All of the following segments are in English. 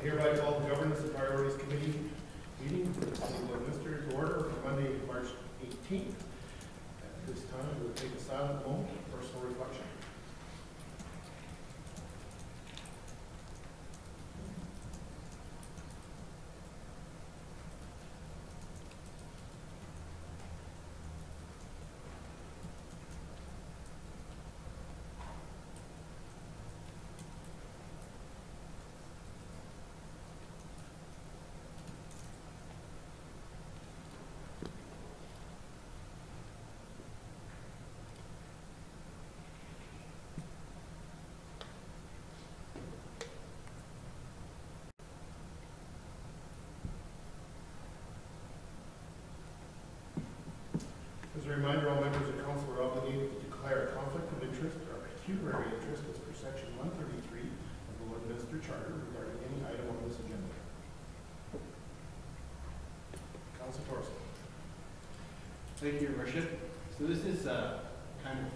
hereby call the Governance and Priorities Committee meeting for the City of Leominster to order for Monday, March 18th. At this time, we'll take a silent moment for personal reflection. As a reminder, all members of council are obligated to declare a conflict of interest or pecuniary interest as per section 133 of the Leominster Charter regarding any item on this agenda. Councilor Torson. Thank you, Your Worship. So this is kind of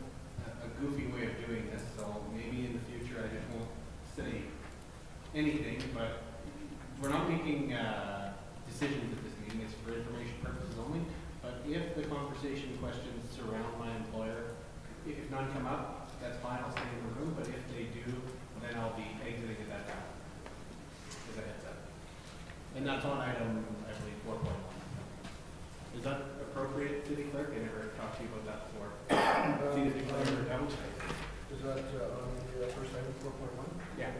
a goofy way of doing this, so maybe in the future I just won't say anything, but we're not making decisions at this meeting. It's for information purposes only. But if the conversation questions surround my employer, if none come up, that's fine, I'll stay in the room. But if they do, then I'll be exiting at that time. As a heads up. And that's on item, I believe, 4.1. Is that appropriate, City Clerk? I never talked to you about that before. See if you ever don't. Is that on the first item, 4.1? Yeah.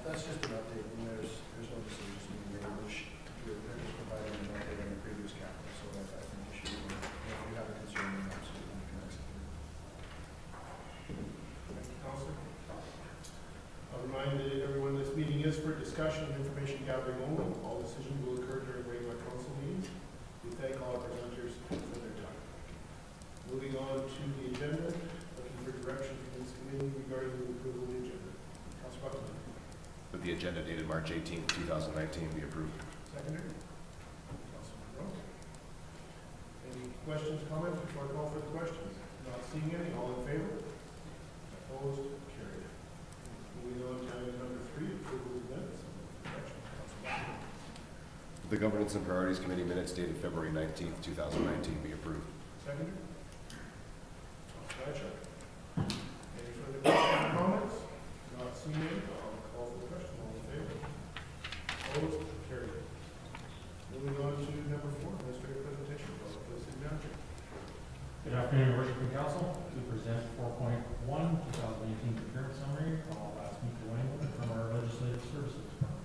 That's just an update, and there's no decisions being made. They're just providing an update on the previous capital, so I think you should, if you have a concern, then absolutely you can execute. Thank you, Councilor. I'll remind everyone this meeting is for discussion and information gathering only. All decisions will occur during regular council meetings. We thank all our presenters for their time. Moving on to the agenda, looking for direction from this committee regarding the approval of the agenda. Councilor Buckland. That the agenda dated March 18, 2019 be approved. Seconder. Councilor Monroe. Any questions, comments before I call for the questions? Not seeing any. All in favor? Opposed? Carried. Moving on to item number 3, approval of minutes. The Governance and Priorities Committee minutes dated February 19, 2019 be approved. Seconder. Councilor Batchuk. Any further questions or comments? Not seeing any. I'll call for the question. All in favor? Opposed? Carried. Moving on to number 4, administrative presentation. City Manager. Good afternoon, Your Worship and Council. To present 4.1 2018 procurement summary, I'll ask Mika Wangland from our Legislative Services Department.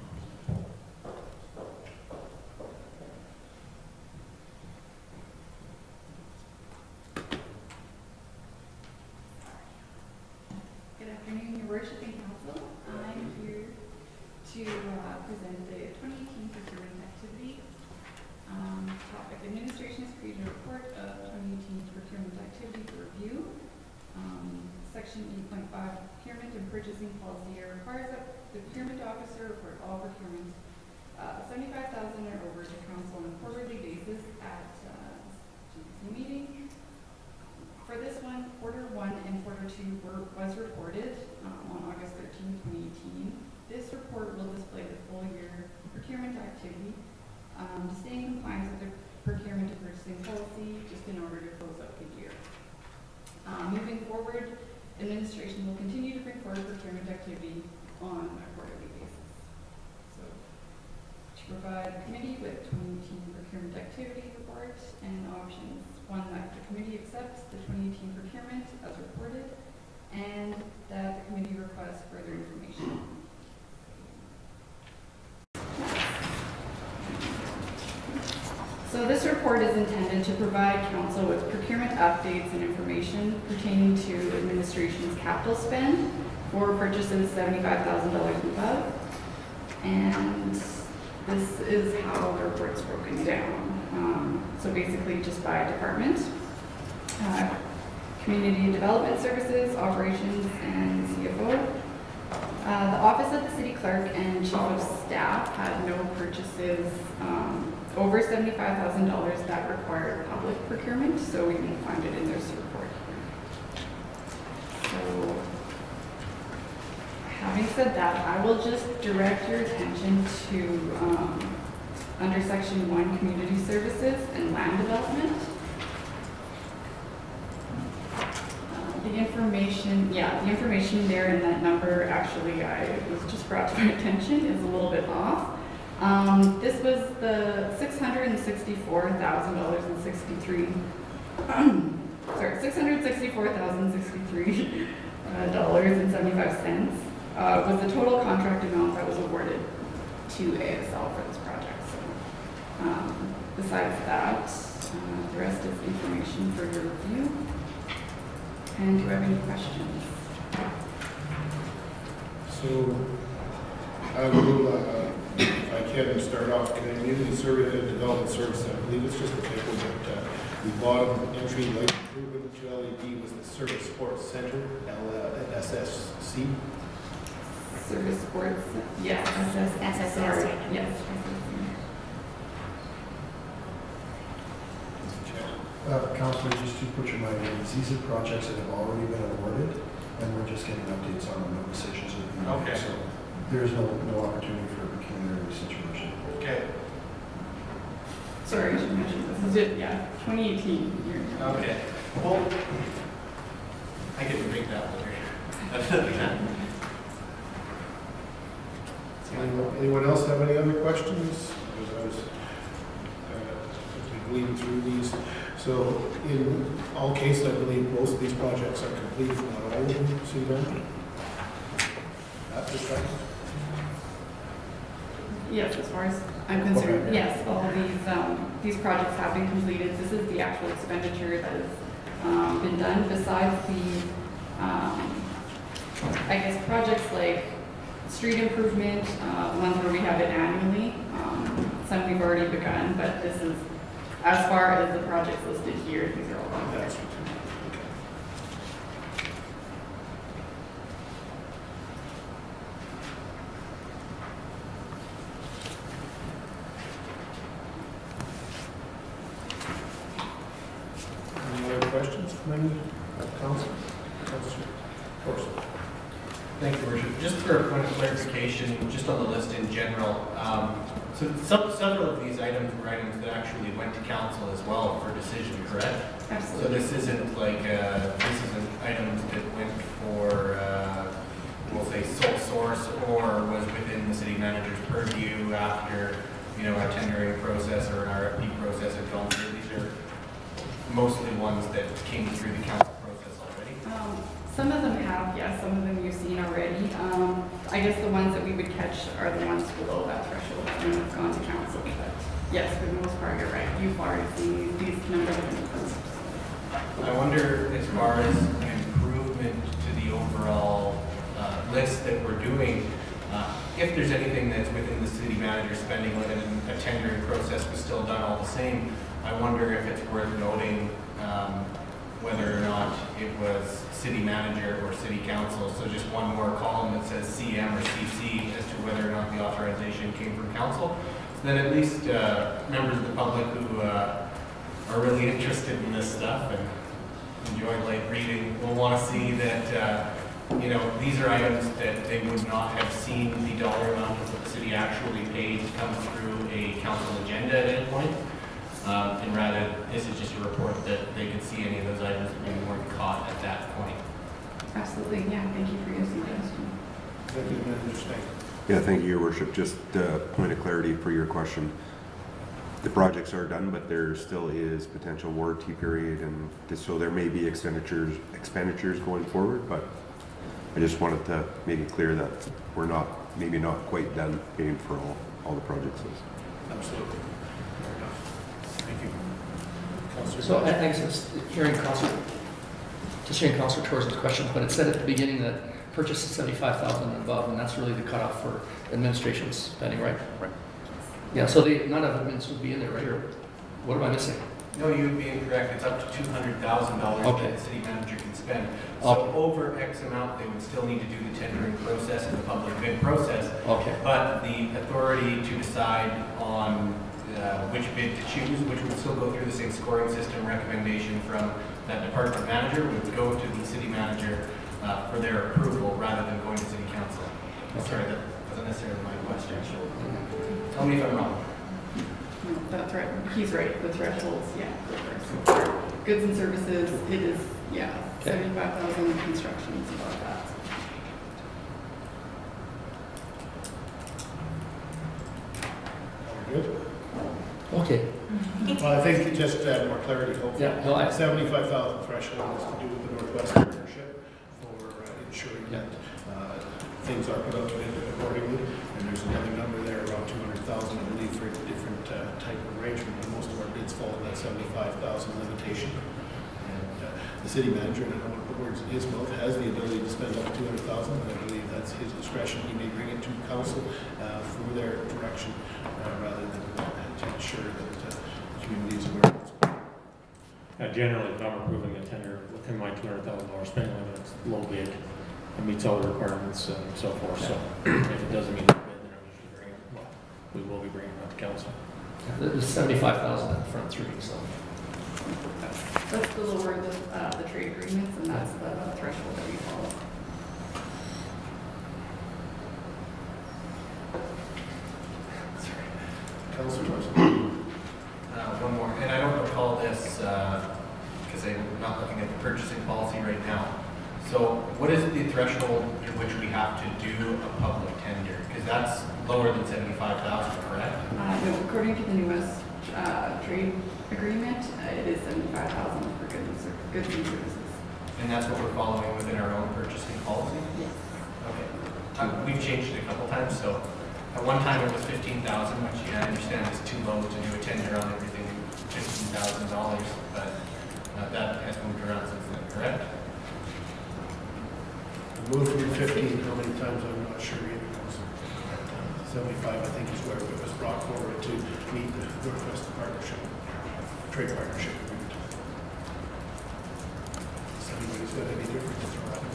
Good afternoon, Your Worship and Council. I'm here to present the 2018 procurement activity. Topic: Administration has created a report of 2018 procurement activity for review. Section 8.5 procurement and purchasing policy requires that the procurement officer report all procurement 75,000 or over to council on a quarterly basis at GC meeting. For this one, quarter 1 and quarter 2 was reported on August 13, 2018. This report will display the full year procurement activity to stay in compliance with the procurement and purchasing policy, just in order to close out the year. Moving forward, administration will continue to bring forward procurement activity on a quarterly basis. So, to provide the committee with 2018 procurement activity report and options: 1, that the committee accepts the 2018 procurement as reported, and that the committee requests further information. So this report is intended to provide council with procurement updates and information pertaining to administration's capital spend for purchases $75,000 and above. And this is how the report's broken down. So basically just by department. Community Development Services, Operations, and CFO. The Office of the City Clerk and Chief of Staff had no purchases over $75,000 that required public procurement, so we can find it in this report here. So I have having said that, I will just direct your attention to, under section 1, community services and land development. The information there in that number, actually, I was just brought to my attention, is a little bit off. This was the $664,063, $664,063 $664.75 was the total contract amount that was awarded to ASL for this project. So, besides that, the rest is information for your review. And do you have any questions? So, I will, if I can start off, community service and development service, I believe it's just a typo, but the bottom entry, light improvement to LED was the Service Sports Center, SSC. Service sports, yes, SSC. sorry, yes. Councillor, just to put your mind at ease, these are projects that have already been awarded, and we're just getting updates on them, no decisions are being made. Okay. So there's no opportunity for a pecuniary situation. Okay. Sorry, I should mention this is it, yeah, 2018 year. Okay. Well, I can make that later. Anyone else have any other questions? As I was reading through these. So in all cases, I believe most of these projects are complete, not all of them, City Manager? At this time? Yes, as far as I'm concerned, yes, all of these projects have been completed. This is the actual expenditure that has been done, besides the, I guess, projects like street improvement, ones where we have it annually. Some we've already begun, but this is, as far as the projects listed here, these are all on there. That's Any other questions from any council? Councilor Forster. Thank you, Worship. Just for a point of clarification, just on the list in general, so several of these items were items that actually went to council as well for decision, correct? So Absolutely. this isn't like, this isn't items that went for, we'll say sole source, or was within the city manager's purview after, you know, a tendering process or an RFP process had gone through. These are mostly ones that came through the council process already. Some of them have, yes, some of them you've seen already. I guess the ones that we would catch are the ones below that threshold and have gone to council. But yes, for the most part, you're right. You've already seen these numbers in the post. I wonder, as far as an improvement to the overall list that we're doing, if there's anything that's within the city manager spending limit and a tendering process was still done all the same, I wonder if it's worth noting whether or not it was city manager or city council. So just one more column that says CM or CC as to whether or not the authorization came from council. So then at least members of the public who are really interested in this stuff and enjoy light reading will want to see that you know, these are items that they would not have seen the dollar amount of what the city actually paid come through a council agenda at any point. And rather, this is just a report that they could see any of those items that maybe weren't caught at that point. Absolutely, yeah. Thank you for your suggestion. Executive Manager Stein. Yeah, thank you, Your Worship. Just a point of clarity for your question. The projects are done, but there still is potential warranty period, and so there may be expenditures going forward, but I just wanted to make it clear that we're not, maybe not quite done paying for all the projects. Absolutely. Fair enough. Thank you. Councilor So I George. think it's hearing Councilor Torres' questions, but it said at the beginning that purchase is 75,000 and above, and that's really the cutoff for administration spending, right? Right. Yeah, so none of admins would be in there, right? Or what am I missing? No, you would be incorrect. It's up to $200,000 Okay. that the city manager can spend. So Okay. over X amount, they would still need to do the tendering process and the public bid process. Okay, But the authority to decide on which bid to choose, which would still go through the same scoring system recommendation from that department manager, would go to the city manager for their approval rather than going to city council. Sorry, that wasn't necessarily my question. Tell me if I'm wrong. No, that's right, he's right, the thresholds, yeah. For goods and services, it is, yeah, Okay. 75,000, construction is about that. We're good? Okay. Well, I think just to add more clarity, hopefully. Yeah, no, I- 75,000 threshold is to do with the Northwest Partnership for ensuring Yeah. that things are put out to bid accordingly. And there's another number there, around 200,000, I believe, for a different type of arrangement. But most of our bids fall in that 75,000 limitation. And the city manager, and I don't want to put words in his mouth, has the ability to spend up to 200,000, and I believe that's his discretion. He may bring it to council for their direction rather than to ensure that the community is aware of what's going on. Generally, if I'm approving a tender within my $200,000 spending limit, it's low bid, it meets all the requirements and so forth, so if it doesn't meet the bid, then I'm usually bringing it, well, we will be bringing it to council. There's 75,000 in the front three, so. That's the lower the trade agreements, and that's the threshold that we follow. Councilor Thompson. One more, and I don't recall this because I'm not looking at the purchasing policy right now. So what is the threshold in which we have to do a public tender? Because that's lower than 75,000, correct? No, according to the newest trade agreement, it is 75,000 for goods and services. And that's what we're following within our own purchasing policy? Yes. Okay. We've changed it a couple times, so at one time it was 15,000, which I understand is too low to do a tender on everything, $15,000, but that has moved around since then, correct? Moved from 15, how many times, I'm not sure either. 75, I think, is where it was brought forward to meet the Northwest Partnership, Trade Partnership Agreement. If anybody's got any different to throw at me.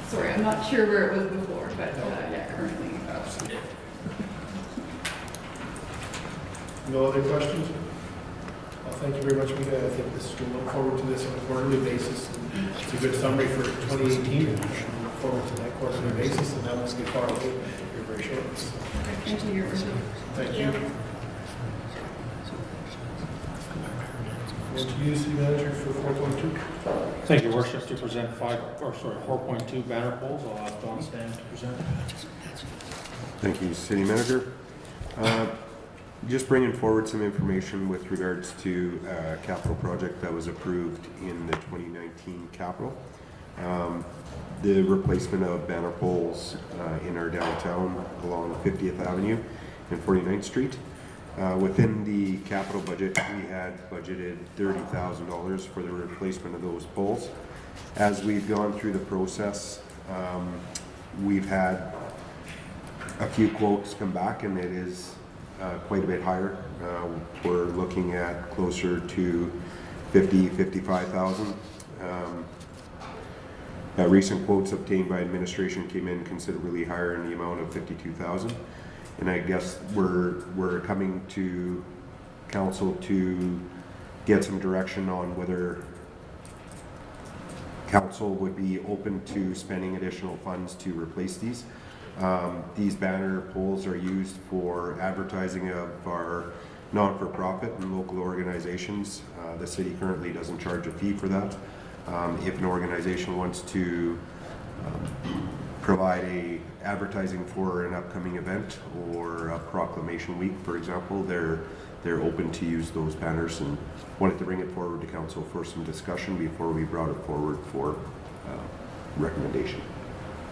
Sorry, I'm not sure where it was before, but yeah, currently. Absolutely. No other questions? Well, thank you very much, Mika. I think this, we'll look forward to this on a quarterly basis. It's a good summary for 2018, and we should look forward to that quarterly basis, and that won't be far away here very shortly. Thank you, Your Worship. Thank you. Want to use the manager for 4.2? Thank you, Worship, to present 4.2 banner poles. I'll ask Don Stan to present. Thank you, City Manager. Just bringing forward some information with regards to a capital project that was approved in the 2019 capital. The replacement of banner poles in our downtown along 50th Avenue and 49th Street. Within the capital budget, we had budgeted $30,000 for the replacement of those poles. As we've gone through the process, we've had a few quotes come back, and it is quite a bit higher. We're looking at closer to 55,000. Recent quotes obtained by administration came in considerably higher in the amount of 52,000. And I guess we're coming to council to get some direction on whether council would be open to spending additional funds to replace these. These banner poles are used for advertising of our non-for-profit and local organizations. The city currently doesn't charge a fee for that. If an organization wants to provide a advertising for an upcoming event or a proclamation week, for example, they're open to use those banners, and wanted to bring it forward to council for some discussion before we brought it forward for recommendation.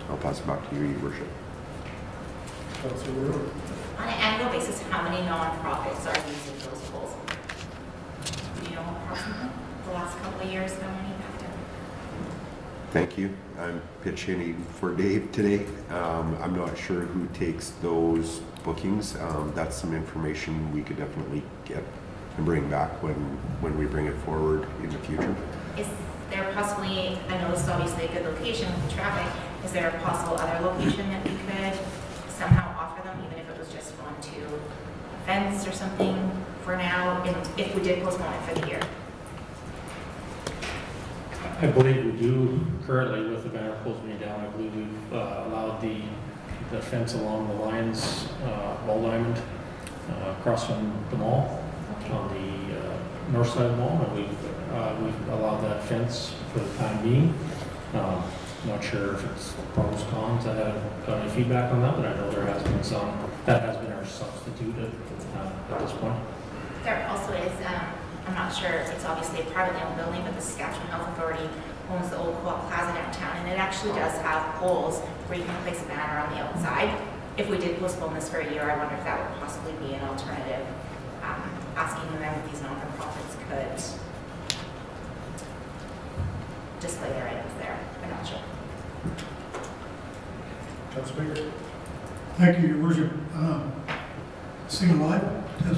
I'll pass it back to you, Your Worship. Councilor Rowe. On an annual basis, how many nonprofits are using those poles? Do you know approximately the last couple of years, how many have done? Thank you. I'm pitching for Dave today. I'm not sure who takes those bookings. That's some information we could definitely get and bring back when we bring it forward in the future. Is there possibly, I know this is obviously a good location with the traffic, is there a possible other location that we could somehow offer them, even if it was just one to events or something for now, if we did postpone it for the year? I believe we do currently with the banner poles being down. I believe we've allowed the fence along the Lions ball diamond across from the mall on the north side of the mall, and we've allowed that fence for the time being. Not sure if it's pros, cons. I haven't got any feedback on that, but I know there has been some. That has been our substitute at this point. There also is, I'm not sure, it's obviously a privately owned building, but the Saskatchewan Health Authority owns the old Co-op Plaza downtown, and it actually does have poles where you can place a banner on the outside. If we did postpone this for a year, I wonder if that would possibly be an alternative, asking them if these non-for-profits could display their items there. I'm not sure. Councilor Baker? Thank you, Your Worship. Sing alive? Yes.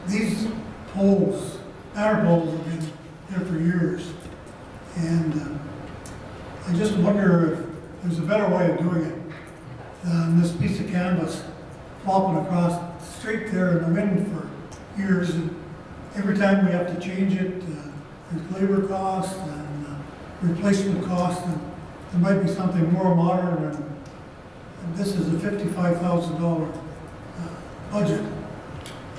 These poles, banner poles have been there for years. And I just wonder if there's a better way of doing it than this piece of canvas flopping across straight there in the wind for years. And every time we have to change it, there's labor costs and replacement costs, and there might be something more modern. And this is a $55,000 budget.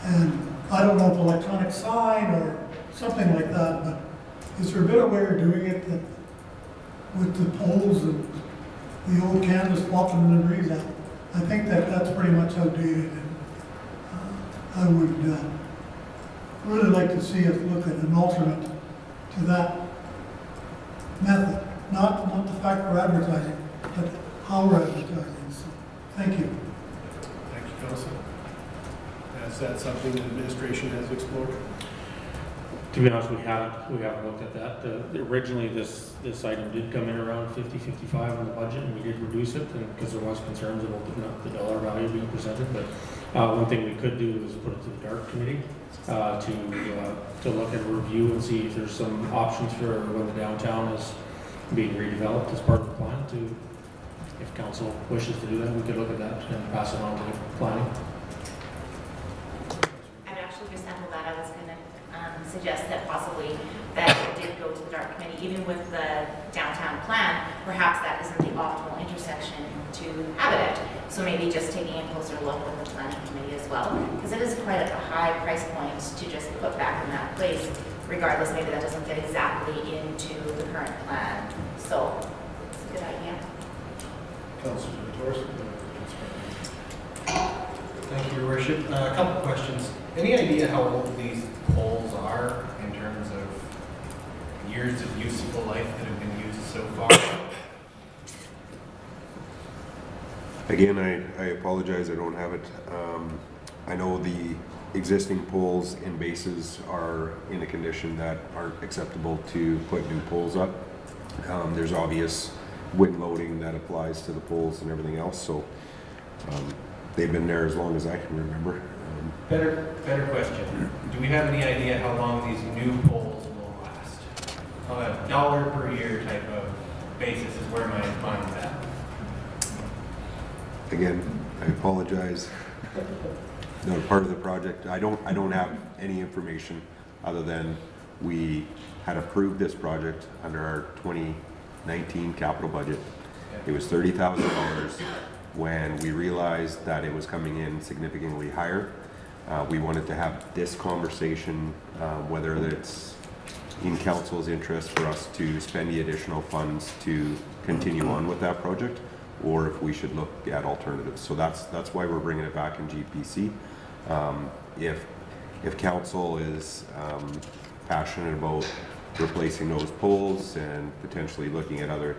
And I don't know if electronic sign or something like that, but is there a better way of doing it that with the poles and the old canvas flopping in the breeze? I think that's pretty much outdated. And I would really like to see us look at an alternate to that method. Not the fact we're advertising, but how we're advertising. So, thank you. Thank you, Councilor. Is that something the administration has explored? To be honest, we haven't looked at that. Originally, this item did come in around 50-55 in the budget, and we did reduce it because there was concerns about the dollar value being presented. But one thing we could do is put it to the DART committee to look at review and see if there's some options for when the downtown is being redeveloped as part of the plan. If council wishes to do that, we could look at that and pass it on to the planning. Just sample that, I was going to suggest that possibly that it did go to the DART committee, even with the downtown plan. Perhaps that isn't the optimal intersection to have it at. So maybe just taking a closer look with the planning committee as well, because it is quite a high price point to just put back in that place. Regardless, maybe that doesn't fit exactly into the current plan. So it's a good idea. Councilor Torres? Thank you, Your Worship. A couple of questions. Any idea how old these poles are in terms of years of useful life that have been used so far? Again, I apologize, I don't have it. I know the existing poles and bases are in a condition that aren't acceptable to put new poles up. There's obvious wind loading that applies to the poles and everything else, so they've been there as long as I can remember. Better question. Do we have any idea how long these new poles will last? On a dollar per year type of basis is where my mind's at. Again, I apologize. No, part of the project, I don't have any information other than we had approved this project under our 2019 capital budget. It was $30,000. When we realized that it was coming in significantly higher, we wanted to have this conversation, whether it's in council's interest for us to spend the additional funds to continue on with that project, or if we should look at alternatives. So that's why we're bringing it back in GPC. If council is passionate about replacing those poles and potentially looking at other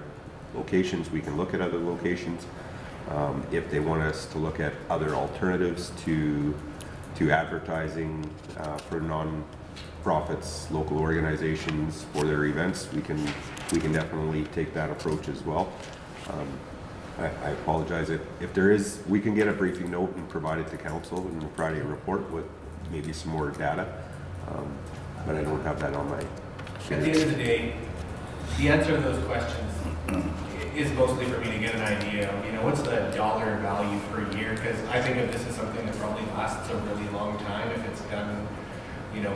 locations, we can look at other locations. If they want us to look at other alternatives to advertising for non-profits, local organizations for their events, we can definitely take that approach as well. I apologize if there is, we can get a briefing note and provide it to council and we'll provide a report with maybe some more data, but I don't have that on my. At the end of the day, the answer to those questions is mostly for me to get an idea of, what's the dollar value per year? Because I think of this as something that probably lasts a really long time if it's done,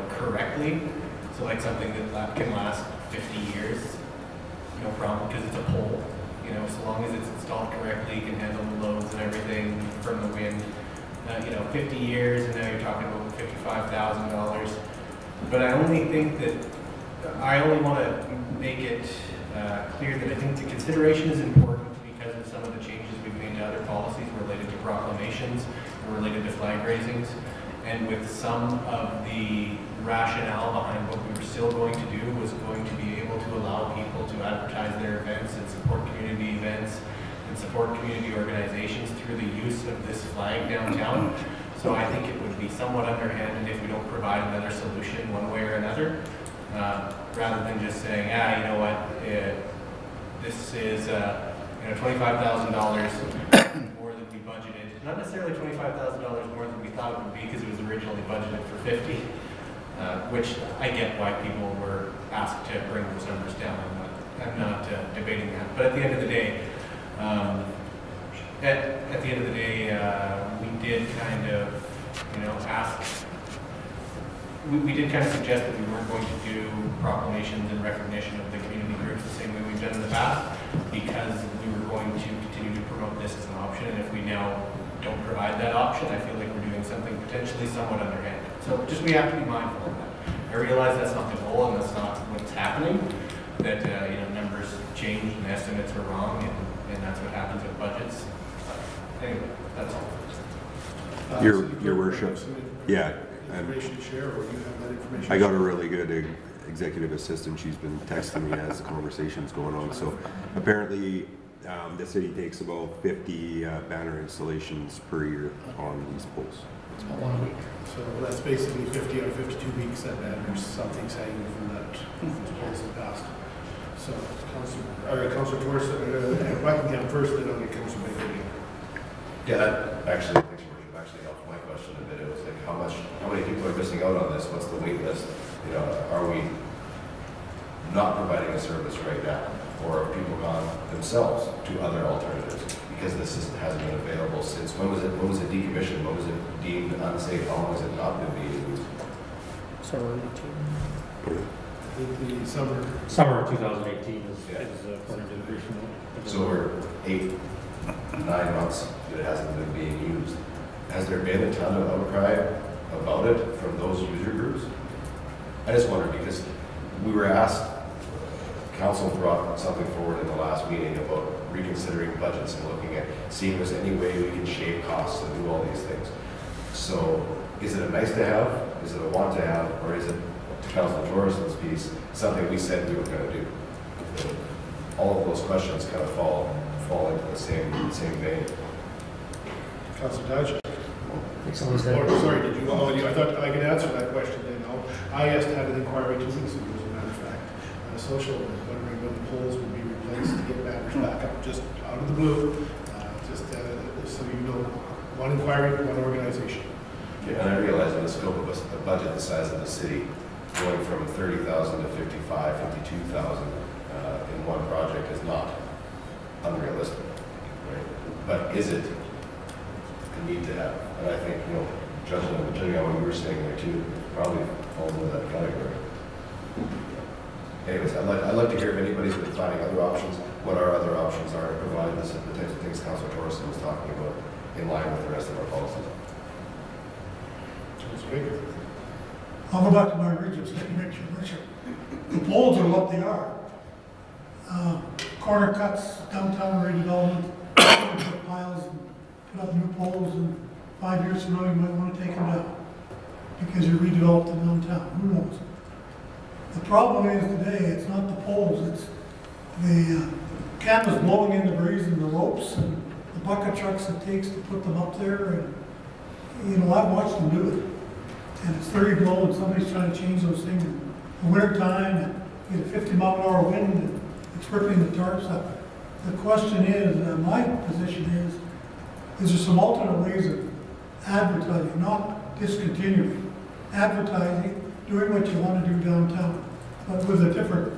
correctly. So like something that can last 50 years, no problem, because it's a pole. You know, so long as it's installed correctly, can handle the loads and everything from the wind. 50 years, and now you're talking about $55,000. But I only think that, I only want to make it clear that I think the consideration is important because of some of the changes we've made to other policies related to proclamations and related to flag raisings. And with some of the rationale behind what we were still going to do was going to be able to allow people to advertise their events and support community events and support community organizations through the use of this flag downtown. So I think it would be somewhat underhanded if we don't provide another solution one way or another, rather than just saying, you know what, this is $25,000 more than we budgeted. Not necessarily $25,000 more than we thought it would be because it was originally budgeted for 50, which I get why people were asked to bring those numbers down. I'm not debating that. But at the end of the day, we did kind of, ask. We did kind of suggest that we weren't going to do proclamations in recognition of the community groups the same way we've done in the past, because we were going to continue to promote this as an option. And if we now don't provide that option, I feel like we're doing something potentially somewhat underhanded. So just we have to be mindful of that. I realize that's not the goal and that's not what's happening. That numbers change and estimates are wrong, and that's what happens with budgets. Anyway, that's all. Your worship, yeah. Information to share, or you have that information? I got a really good executive assistant. She's been texting me as the conversation's going on. So apparently, the city takes about 50 banner installations per year on these poles. It's about 1 week. So that's basically 50 out of 52 weeks that banners, something's hanging from that poles in the past. So, Councilor Torres, Buckingham first, then I'll get Councilor Baker again. Yeah, that actually, thanks, Your Worship, actually helped my question a bit. It was like, how many people are missing out on this? What's the wait list? Are we not providing a service right now? Or have people gone themselves to other alternatives? Because the system hasn't been available since, when was it decommissioned? When was it deemed unsafe? How long has it not been being used? The Summer of 2018 is according to the briefing. So we're 8, 9 months that it hasn't been being used. Has there been a ton of outcry about it from those user groups? I just wonder, because we were asked, council brought something forward in the last meeting about reconsidering budgets and looking at seeing if there's any way we can shave costs and do all these things. So is it a nice to have, is it a want to have, or is it, to Councilor Torreson's piece, something we said we were going to do? All of those questions kind of fall into the same vein. Councilor Dodge. Sorry, did you? I thought I could answer that question then. I had an inquiry 2 weeks ago, as a matter of fact, on a social, wondering when the poles would be replaced to get banners back up, just out of the blue. So you know, one inquiry, one organization. Yeah, and I realize in the scope of a budget the size of the city, going from 30,000 to 52,000 in one project is not unrealistic, right? But is it a need to have? And I think, judging on what you were saying there too, probably falls into that category. Anyways, I'd like to hear if anybody's been finding other options, what our other options are to provide the types of things Councilor Torreson was talking about in line with the rest of our policies. I'll go back to my original statement, Your Worship. The poles are what they are. Corner cuts, downtown redevelopment, put piles, and put up new poles, and 5 years from now you might want to take them down because you redeveloped the downtown. Who knows? The problem is today, it's not the poles, it's the canvas blowing in the breeze and the ropes and the bucket trucks it takes to put them up there. And I've watched them do it. And it's 30 below and somebody's trying to change those things in the winter time and you get a 50-mile-an-hour wind and it's ripping the tarps up. The question is, my position is there some alternate ways of advertising, not discontinuing, advertising, doing what you want to do downtown, but with a different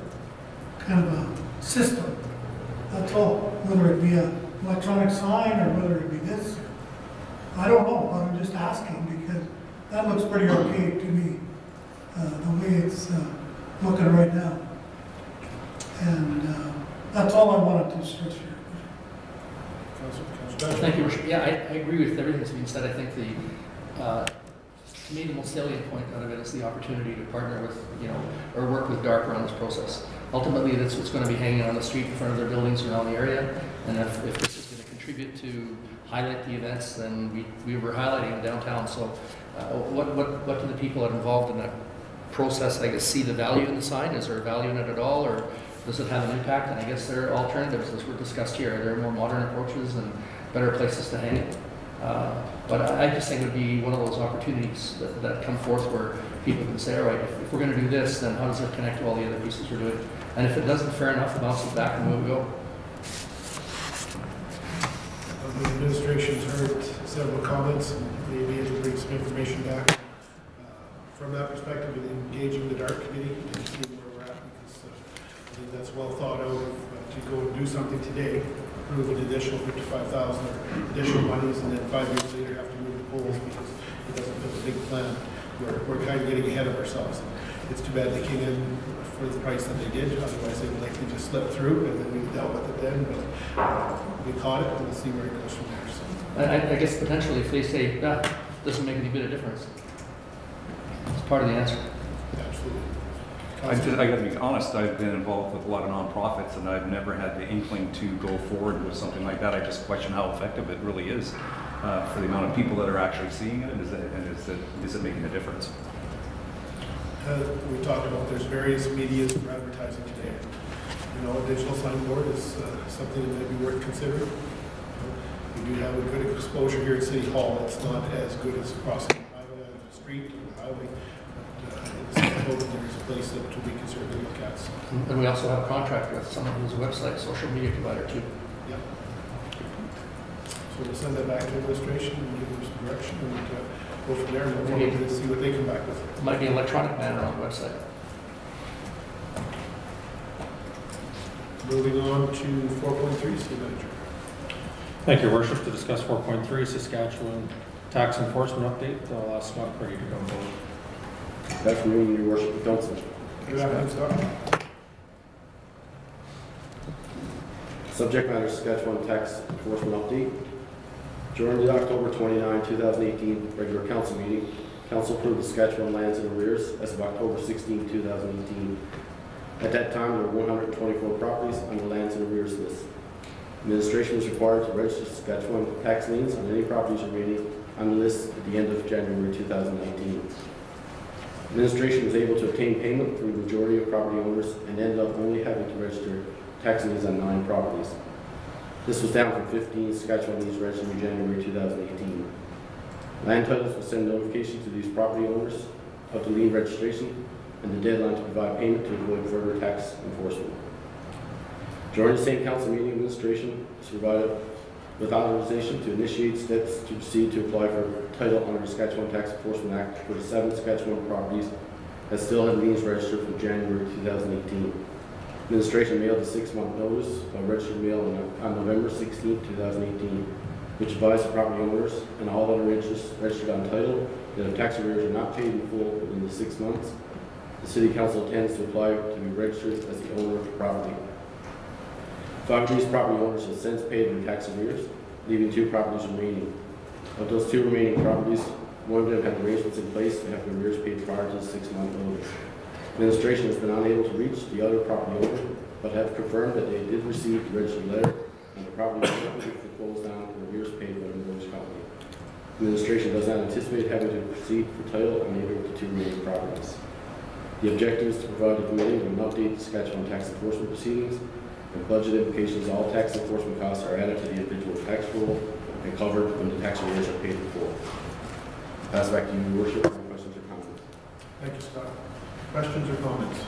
kind of a system. That's all. Whether it be an electronic sign or whether it be this, I don't know. I'm just asking because that looks pretty archaic to me, the way it's looking right now. And that's all I wanted to stress here. Councilor Thank you, Worship. Yeah, I agree with everything that's being said. I think to me, the most salient point out of it is the opportunity to partner with, or work with DARPA on this process. Ultimately, that's what's going to be hanging on the street in front of their buildings around the area. And if this is going to contribute to highlight the events, then we were highlighting them downtown. So what do the people that are involved in that process, I guess, see the value in the sign? Is there a value in it at all, or does it have an impact? And I guess there are alternatives, as were discussed here. There are more modern approaches and better places to hang it. But I just think it would be one of those opportunities that come forth where people can say, all right, if we're going to do this, then how does it connect to all the other pieces we're doing? And if it doesn't, fair enough, it bounces back and away we go. The administration's heard several comments and maybe able to bring some information back. From that perspective, in engaging the DART committee and seeing where we're at, because I think that's well thought out to go and do something today, approve an additional 55,000 or additional monies, and then 5 years later have to move the poles because it doesn't fit the big plan. We're kind of getting ahead of ourselves. It's too bad they came in for the price that they did, otherwise they would likely just slip through and then we dealt with it then, but we caught it and we'll see where it goes from there. So. I guess potentially if they say, that doesn't make any bit of difference, it's part of the answer. Absolutely. I got to be honest, I've been involved with a lot of nonprofits and I've never had the inkling to go forward with something like that. I just question how effective it really is for the amount of people that are actually seeing it, and is it making a difference? We talked about there's various medias for advertising today. A digital signboard is something that may be worth considering. We do have a good exposure here at City Hall. It's not as good as crossing the highway on the street or the highway, but I hope there is a place that we can certainly look at. So. And we also have a contract with someone who's a website, social media provider too. Yeah. So we'll send that back to administration and give them some direction and go from there and see what they come back with. It might be an electronic banner on the website. Moving on to 4.3, City Manager. Thank you, Your Worship. To discuss 4.3 Saskatchewan tax enforcement update, I'll ask Scott Purdy to come forward. Good afternoon, Your Worship and Council. Good afternoon, Scott. Subject matter Saskatchewan tax enforcement update. During the October 29, 2018 regular council meeting, council approved the Saskatchewan lands in arrears as of October 16, 2018. At that time, there were 124 properties on the lands in arrears list. Administration was required to register Saskatchewan tax liens on any properties remaining on the list at the end of January 2019. Administration was able to obtain payment from the majority of property owners and ended up only having to register tax liens on 9 properties. This was down from 15 Saskatchewan liens registered in January 2018. Land titles will send notifications to these property owners of the lien registration and the deadline to provide payment to avoid further tax enforcement. During the same council meeting, administration was provided with authorization to initiate steps to proceed to apply for title under the Saskatchewan Tax Enforcement Act for the 7 Saskatchewan properties that still had liens registered from January 2018. Administration mailed a 6-month notice by registered mail on November 16, 2018, which advised the property owners and all other registered on title that if tax arrears are not paid in full within the 6 months, the City Council intends to apply to be registered as the owner of the property. 5 of these property owners have since paid their tax arrears, leaving 2 properties remaining. Of those 2 remaining properties, one of them had arrangements in place to have their arrears paid prior to the 6-month notice. Administration has been unable to reach the other property owner, but have confirmed that they did receive the registered letter and the property owner will be foreclosed on for arrears paid by the mortgage company. Administration does not anticipate having to proceed for title on either of the 2 remaining properties. The objective is to provide the committee with an update to Saskatchewan tax enforcement proceedings and budget implications. All tax enforcement costs are added to the individual tax roll and covered when the tax arrears are paid in full. Pass back to you, Your Worship, for questions or comments. Thank you, Scott. Questions or comments?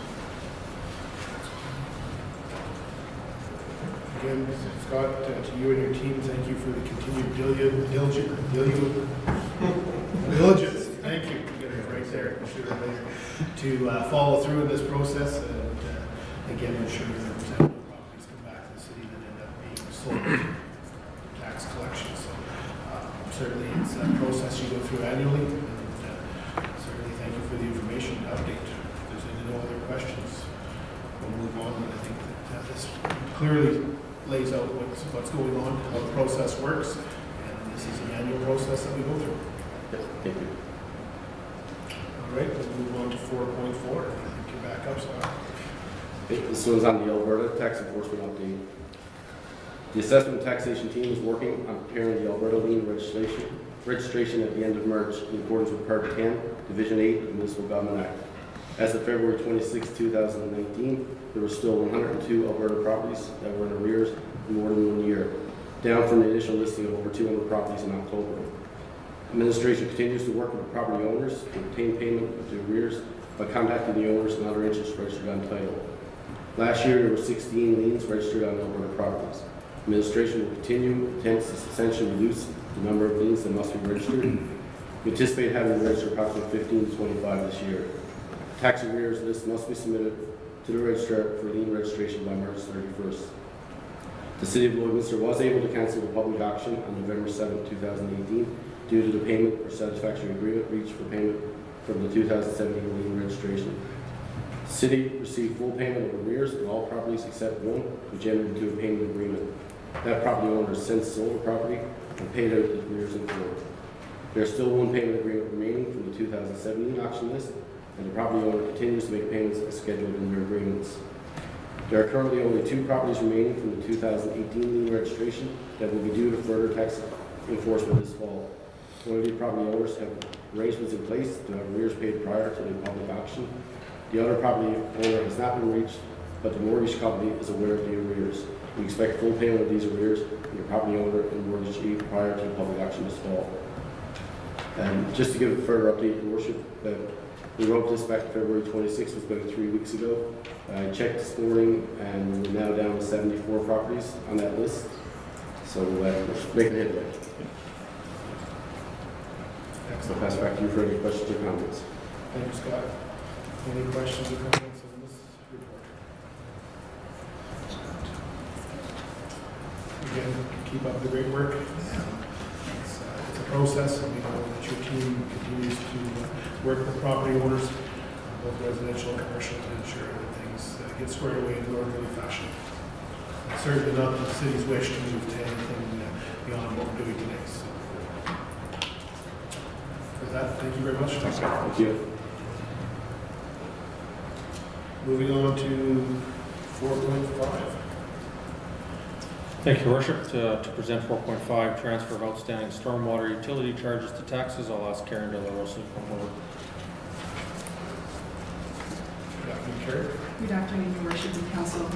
Again, Scott, to you and your team, thank you for the continued diligence. Thank you. Get it right there. To follow through in this process and again ensure that properties come back to the city that end up being sold tax collection. So certainly it's a process you go through annually. And certainly thank you for the information update. If there's no other questions, we'll move on. And I think that this clearly lays out what's going on, how the process works, and this is an annual process that we go through. Yes, thank you. All right, we'll move on to 4.4. I think you're back up, Scott. This one's on the Alberta tax enforcement update. The assessment and taxation team is working on preparing the Alberta lien registration at the end of March in accordance with Part 10, Division 8 of the Municipal Government Act. As of February 26, 2019, there were still 102 Alberta properties that were in arrears for more than 1 year, down from the initial listing of over 200 properties in October. Administration continues to work with the property owners to obtain payment of the arrears by contacting the owners and other interests registered on title. Last year, there were 16 liens registered on Alberta properties. Administration will continue attempts to substantially reduce the number of liens that must be registered. We anticipate having to register approximately 15 to 25 this year. Tax arrears list must be submitted to the registrar for lien registration by March 31st. The City of Lloydminster was able to cancel the public auction on November 7, 2018 due to the payment or satisfactory agreement reached for payment from the 2017 lien registration. The City received full payment of arrears on all properties except one, which entered into a payment agreement. That property owner has since sold the property and paid out the arrears in full. There is still one payment agreement remaining from the 2017 auction list, and the property owner continues to make payments as scheduled in their agreements. There are currently only 2 properties remaining from the 2018 lien registration that will be due to further tax enforcement this fall. One of the property owners have arrangements in place to have arrears paid prior to the public auction. The other property owner has not been reached, but the mortgage company is aware of the arrears. We expect full payment of these arrears from the property owner and mortgagee prior to the public auction this fall. And just to give a further update, Your Worship, that we wrote this back February 26th, was about 3 weeks ago. I checked this morning, and we're now down to 74 properties on that list. So we're making headway. So I'll pass back to you for any questions or comments. Thank you, Scott. Any questions or comments on this report? Again, keep up the great work. It's a process, and we know that your team continues to work with property owners, both residential and commercial, to ensure that things get squared away in an orderly fashion. It's certainly not the city's wish to move to anything beyond what we're doing today. So, with that, thank you very much. Thank you. Moving on to 4.5. Thank you, Your Worship. To present 4.5, transfer of outstanding stormwater utility charges to taxes, I'll ask Karen De La Rosa to come forward. Good afternoon, Karen. Good afternoon, Your Worship and Council.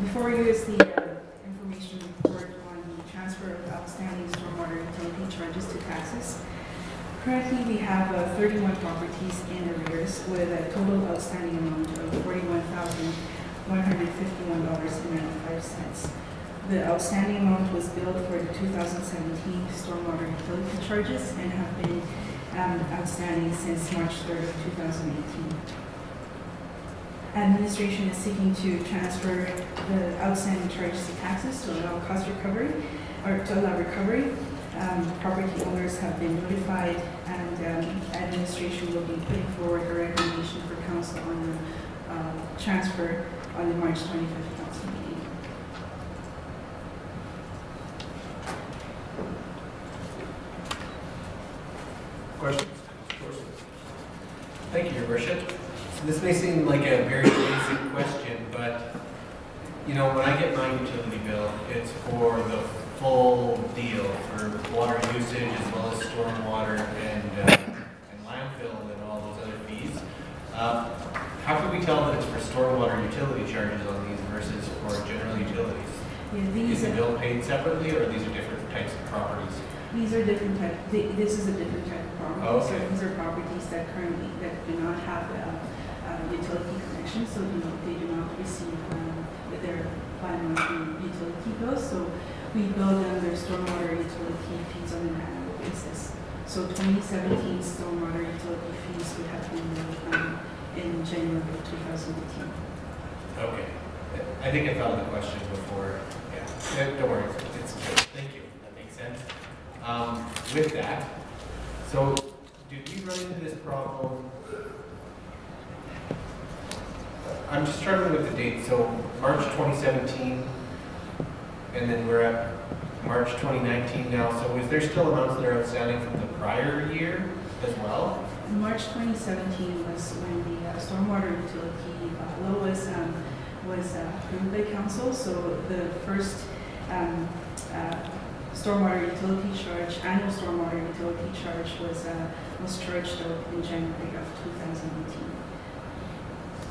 Before you is the information report on the transfer of outstanding stormwater utility charges to taxes. Currently, we have 31 properties in arrears with a total outstanding amount of $41,151.95. The outstanding amount was billed for the 2017 stormwater utility charges and have been outstanding since March 3rd of 2018. Administration is seeking to transfer the outstanding charges to taxes to allow cost recovery, or to allow recovery. Property owners have been notified, and administration will be putting forward a recommendation for council on the transfer on the March 25th council meeting. Questions? Thank you, Your Worship. So this may seem like a very basic question, but you know, when I get my utility bill, it's for the full deal for water usage as well as stormwater and landfill and all those other fees. How can we tell that it's for stormwater utility charges on these versus for general utilities? Yeah, is the bill paid separately, or these are different types of properties? These are different type. This is a different type of property. Oh, okay. So these are properties that currently do not have utility connection, so they do not receive their bi-monthly utility bills. So we bill them their stormwater utility fees on an annual basis. So 2017 stormwater utility fees would have been billed in January of 2018. Okay. I think I found the question before. Yeah. Don't worry. It's good. Thank you. That makes sense. With that, so did we run into this problem I'm just struggling with the date. So March 2017, and then we're at March 2019 now. So is there still amounts that are outstanding from the prior year as well? March 2017 was when the stormwater utility law was approved by council. So the first stormwater utility charge, annual stormwater utility charge was charged out in January of 2018.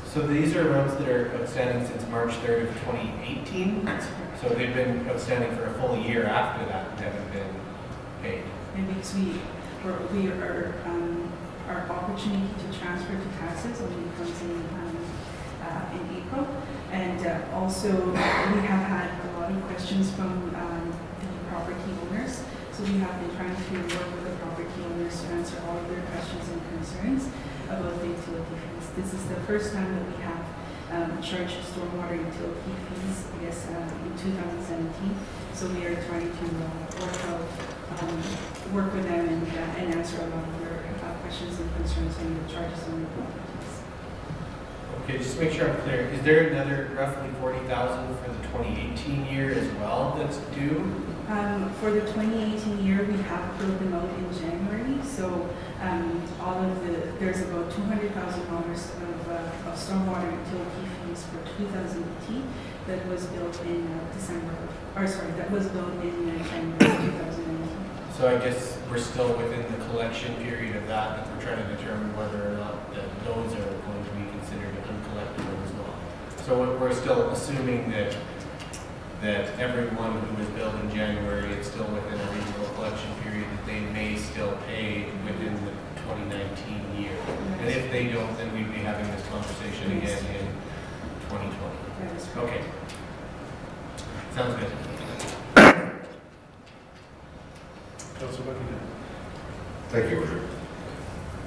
So these are amounts that are outstanding since March 3rd of 2018? That's correct. So they've been outstanding for a full year after that and haven't been paid? And because we are, our opportunity to transfer to taxes only comes in April. And also, we have had a lot of questions from the property owners. So we have been trying to work with the property owners to answer all of their questions and concerns about the utility fees. This is the first time that we have charged stormwater utility fees, I guess, in 2017. So we are trying to work with them and answer a lot of their questions and concerns on the charges on the properties. Okay, just to make sure I'm clear, is there another roughly 40,000 for the 2018 year as well that's due? For the 2018 year, we have billed them out in January. So there's about $200,000 of stormwater utility fees for 2018 that was billed in that was billed in January 2019. So I guess we're still within the collection period of that we're trying to determine whether or not that those are going to be considered uncollectible as well. So we're still assuming that everyone who was billed in January, it's still within a reasonable collection period that they may still pay within the 2019 year. And if they don't, then we'd be having this conversation again in 2020. Okay. Sounds good. Councilor Buckingham. Thank you, Roger.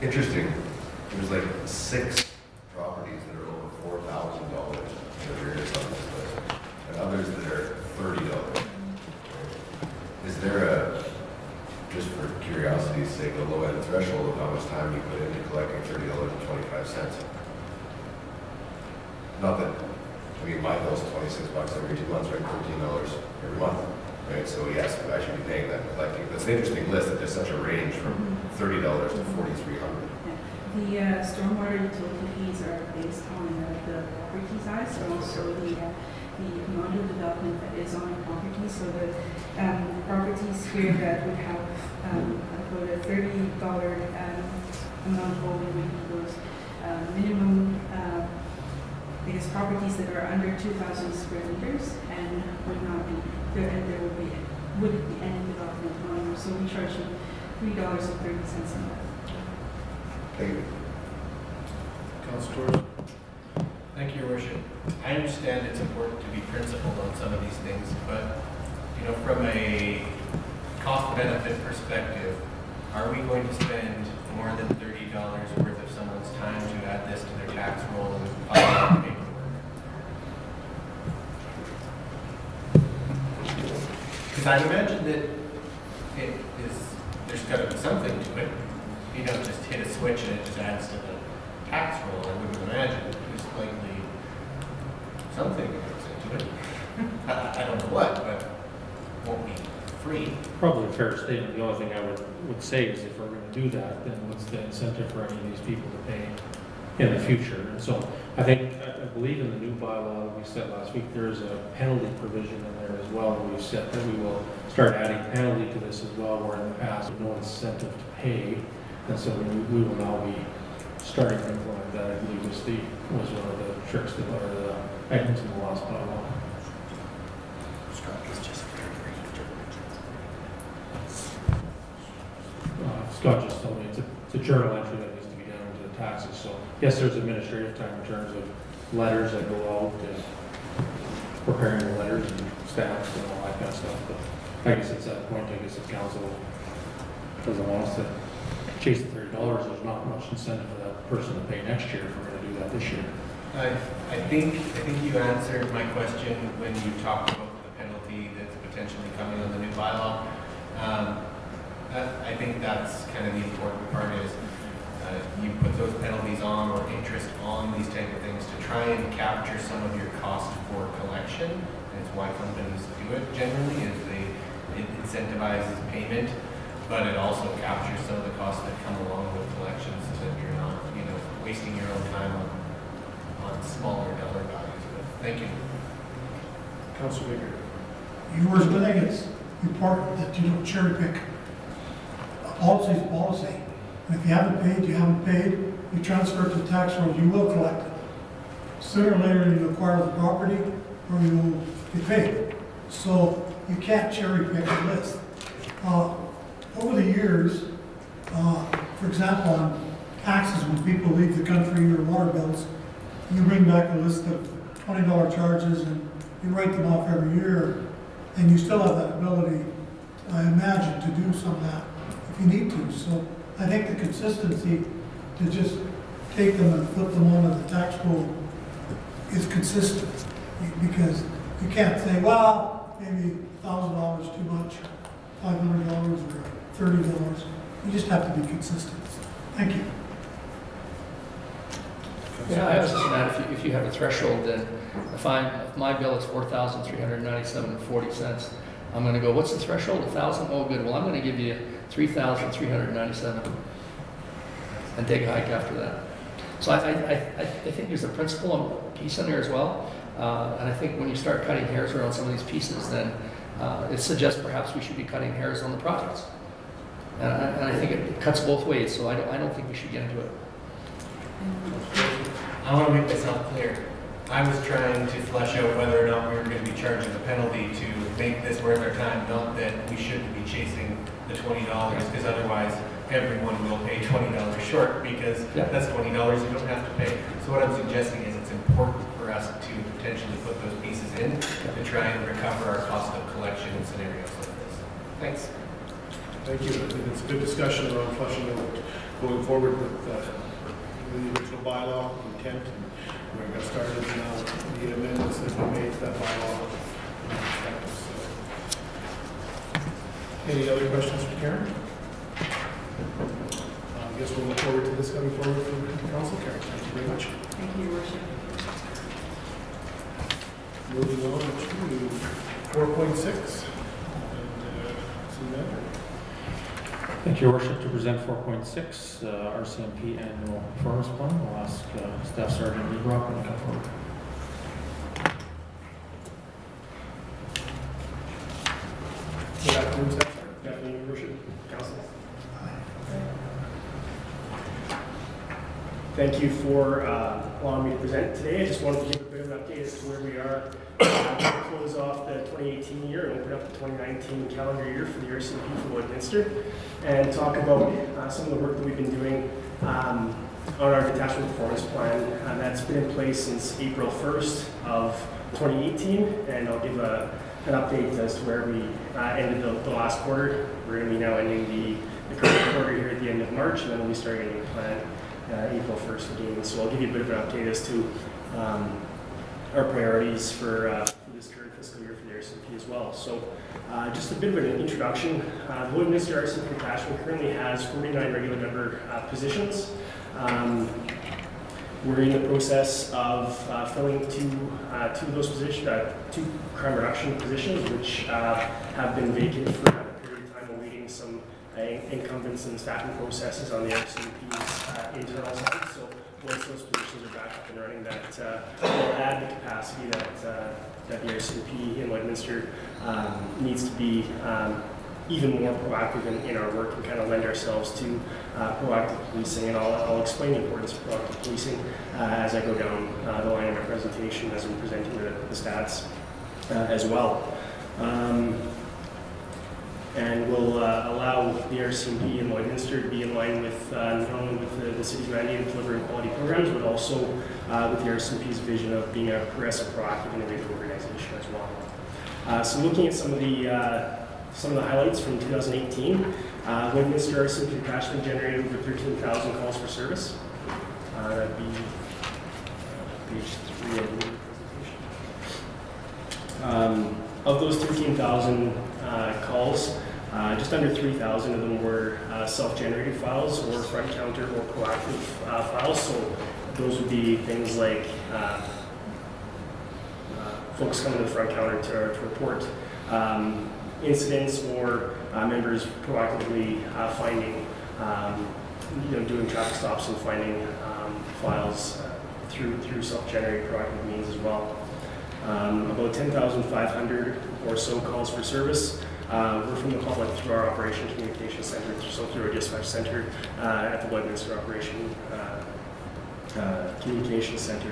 Interesting. There's like 6 properties that are over $4,000 in arrears on this list, and others that are $30. Is there just for curiosity's sake, a low end threshold of how much time you put into collecting $30.25? Not that, my bill's $26 every 2 months, right? $13 every month. Right, so yes, I should be paying that collecting. That's an interesting list that there's such a range from $30 to $4,300. The stormwater utility fees are based on the property size, and also the amount of development that is on the property. So the properties here that would have about a $30 amount owing would be those minimum. Because properties that are under 2,000 square meters and would not be there, and there wouldn't be any development on them. So we charge you $3.30 a month. Thank you. Councilor. Thank you, Your Worship. I understand it's important to be principled on some of these things, but from a cost-benefit perspective, are we going to spend more than $30 worth of someone's time to add this to their tax roll and file paperwork? Because I imagine that there's got to be something to it. You don't just hit a switch and it just adds to the tax roll. I wouldn't imagine there's likely something that goes into it. I don't know what, but it won't be free. Probably a fair statement. The only thing I would say is if we're going to do that, then what's the incentive for any of these people to pay in the future? And so I believe in the new bylaw that we set last week, there is a penalty provision in there as well. We've set that we will start adding penalty to this as well, where in the past no incentive to pay. And so we will now be starting to implement that. I believe was one of the tricks that are the items in the last bylaw. Scott just told me it's a journal entry that needs to be done into the taxes. So yes, there's administrative time in terms of letters that go out, preparing the letters and stamps and all that kind of stuff. But I guess it's that point. I guess if council doesn't want us to chase the $30, there's not much incentive for that person to pay next year if we're going to do that this year. I think you answered my question when you talked about the penalty that's potentially coming on the new bylaw. I think that's kind of the important part is you put those penalties on or interest on these type of things to try and capture some of your cost for collection. And it's why companies do it generally, is it incentivizes payment, but it also captures some of the costs that come along with collections so that you're not, wasting your own time on smaller dollar values. But thank you. Councilor Baker. Yours, but I think it's important that you don't cherry pick. A policy is a policy. And if you haven't paid, you haven't paid. You transfer it to the tax roll, you will collect it. Sooner or later, you acquire the property or you will be paid. So you can't cherry pick a list. Over the years, for example, on taxes, when people leave the country or water bills, you bring back a list of $20 charges and you write them off every year, and you still have that ability, I imagine, to do some of that if you need to. So I think the consistency to just take them and flip them onto the tax roll is consistent, because you can't say, well, maybe $1,000 too much, $500 or $30. You just have to be consistent. Thank you. Yeah, I was just mad if you have a threshold, then if my bill is $4,397.40, I'm going to go, what's the threshold? 1,000? Oh, good. Well, I'm going to give you $3,397 and take a hike after that. So I think there's a principle piece in there as well. And I think when you start cutting hairs around some of these pieces, then it suggests perhaps we should be cutting hairs on the projects. And I think it cuts both ways, so I don't think we should get into it. I want to make myself clear. I was trying to flesh out whether or not we were going to be charging a penalty to make this worth our time, not that we shouldn't be chasing the $20, because otherwise everyone will pay $20 short, because that's $20 you don't have to pay. So what I'm suggesting is it's important for us to potentially put those pieces in to try and recover our cost of collection in scenarios like this. Thanks. Thank you. I think it's a good discussion around fleshing out going forward with the original bylaw intent, and where it got started, and now the amendments that we made to that bylaw. Any other questions for Karen? I guess we'll look forward to this coming forward from the council. Karen, thank you very much. Thank you, Your Worship. Moving on to 4.6. Thank you, Your Worship. To present 4.6, RCMP Annual Performance Plan, I'll ask Staff Sergeant Lee Brock to come forward. Good afternoon, Staff Sergeant. Good afternoon, Your Worship, Council. Thank you for allowing me to present today. I just wanted to give a bit of an update as to where we are. To close off the 2018 year and open up the 2019 calendar year for the RCMP for Lloydminster, and talk about some of the work that we've been doing on our detachment performance plan that's been in place since April 1st of 2018, and I'll give an update as to where we ended the last quarter. We're going to be now ending the current quarter here at the end of March, and then we'll be starting a new plan April 1st again. So I'll give you a bit of an update as to our priorities for this current fiscal year for the RCMP as well. So just a bit of an introduction. The Lloydminster RCMP detachment currently has 49 regular member positions. We're in the process of filling two of those positions, two crime reduction positions, which have been vacant for a period of time, awaiting some incumbents and staffing processes on the RCMP's internal side. So once those positions are back up and running, that will add the capacity that the RCMP in Lloydminster needs to be even more proactive in our work and kind of lend ourselves to proactive policing. And I'll explain the importance of proactive policing as I go down the line in my presentation as I'm presenting the stats as well. And will allow the RCMP in Lloydminster to be in line with not only with the city's mandate of delivering quality programs, but also with the RCMP's vision of being a progressive, proactive, innovative organization as well. So looking at some of the highlights from 2018, Lloydminster RCMP detachment generated over 13,000 calls for service. That'd be page 3 of the presentation. Of those 13,000 calls, Just under 3,000 of them were self-generated files or front counter or proactive files. So those would be things like folks coming to the front counter to report incidents or members proactively finding, doing traffic stops and finding files through self-generated proactive means as well. About 10,500 or so calls for service were from the public through our Operation Communication Center, so through our dispatch center at the Lloydminster Operation Communication Center.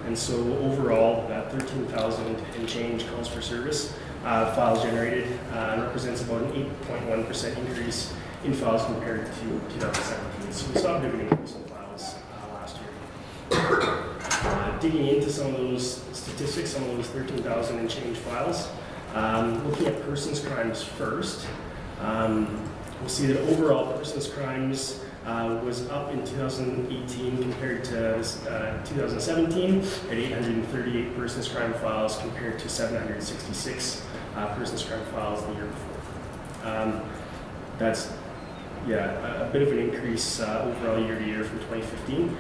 And so overall, that 13,000 and change calls for service files generated represents about an 8.1% increase in files compared to 2017. So we saw a bit of an increase in files last year. Digging into some of those statistics, some of those 13,000 and change files, looking at persons crimes first, we'll see that overall persons crimes was up in 2018 compared to 2017 at 838 persons crime files compared to 766 persons crime files the year before. That's a bit of an increase overall year to year from 2015,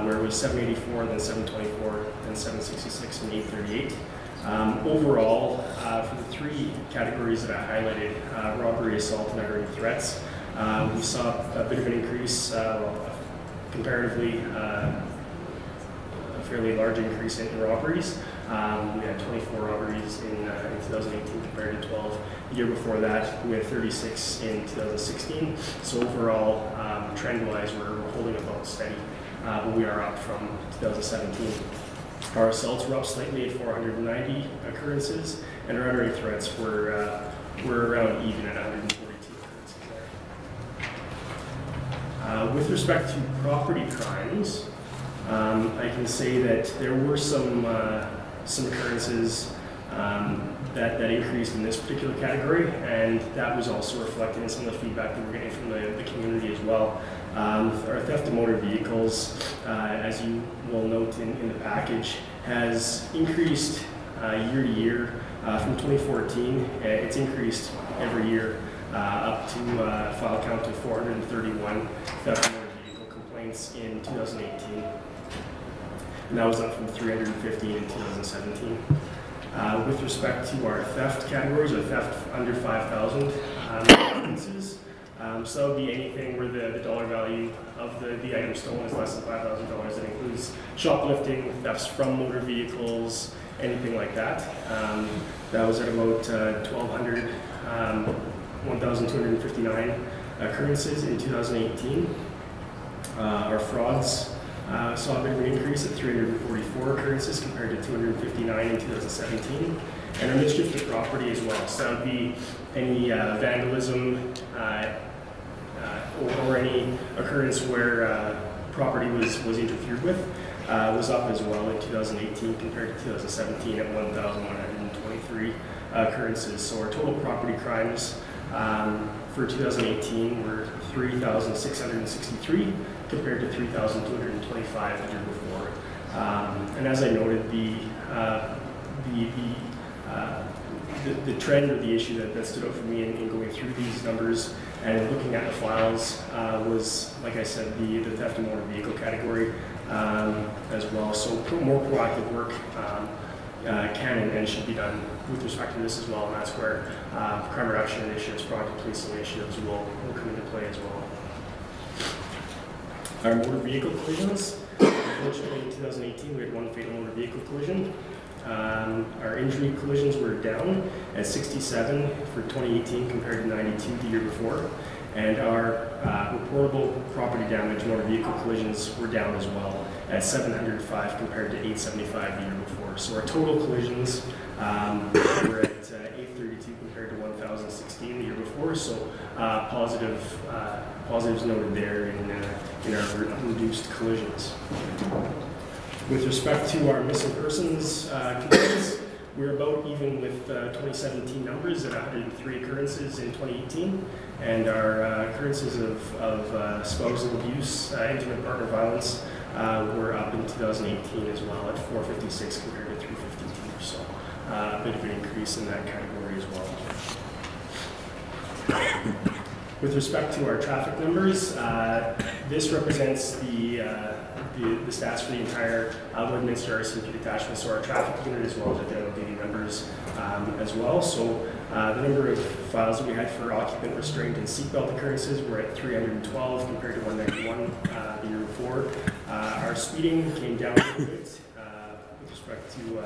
where it was 784, then 724, then 766, and 838. Overall, for the three categories that I highlighted, robbery, assault, and uttering threats, we saw a bit of an increase, comparatively a fairly large increase in robberies. We had 24 robberies in 2018 compared to 12 the year before that. We had 36 in 2016. So overall, trend-wise, we're holding about steady, but we are up from 2017. Our assaults were up slightly at 490 occurrences, and our uttering threats were around even at 142 occurrences there. With respect to property crimes, I can say that there were some occurrences that increased in this particular category, and that was also reflected in some of the feedback that we're getting from the community as well. Our theft of motor vehicles, as you will note in the package, has increased year to year. From 2014, it's increased every year up to a file count of 431 theft of motor vehicle complaints in 2018. And that was up from 315 in 2017. With respect to our theft categories, or theft under 5,000 offenses, so that would be anything where the dollar value of the item stolen is less than $5,000. That includes shoplifting, thefts from motor vehicles, anything like that. That was at about 1,259 occurrences in 2018. Our frauds saw a bit of an increase at 344 occurrences compared to 259 in 2017. And our mischief to property as well. So that would be any vandalism or any occurrence where property was interfered with was up as well in 2018 compared to 2017 at 1,123 occurrences. So our total property crimes for 2018 were 3,663 compared to 3,225 the year before. And as I noted, the trend or the issue that stood out for me in going through these numbers and looking at the files was, like I said, the theft of motor vehicle category as well. So more proactive work can and should be done with respect to this as well, and that's where crime reduction initiatives, proactive policing initiatives will come into play as well. Our motor vehicle collisions, unfortunately in 2018 we had one fatal motor vehicle collision. Our injury collisions were down at 67 for 2018 compared to 92 the year before. And our reportable property damage motor vehicle collisions were down as well at 705 compared to 875 the year before. So our total collisions were at 832 compared to 1,016 the year before. So positives noted there in our reduced collisions. With respect to our missing persons complaints, we're about even with 2017 numbers at 103 occurrences in 2018, and our occurrences of spousal abuse, intimate partner violence, were up in 2018 as well at 456 compared to 352. So a bit of an increase in that category as well. With respect to our traffic numbers, this represents the stats for the entire Lloydminster RCMP detachment, so our traffic unit as well as our general duty members as well. So the number of files that we had for occupant restraint and seatbelt occurrences were at 312 compared to 191 the year before. Our speeding came down a little bit with respect to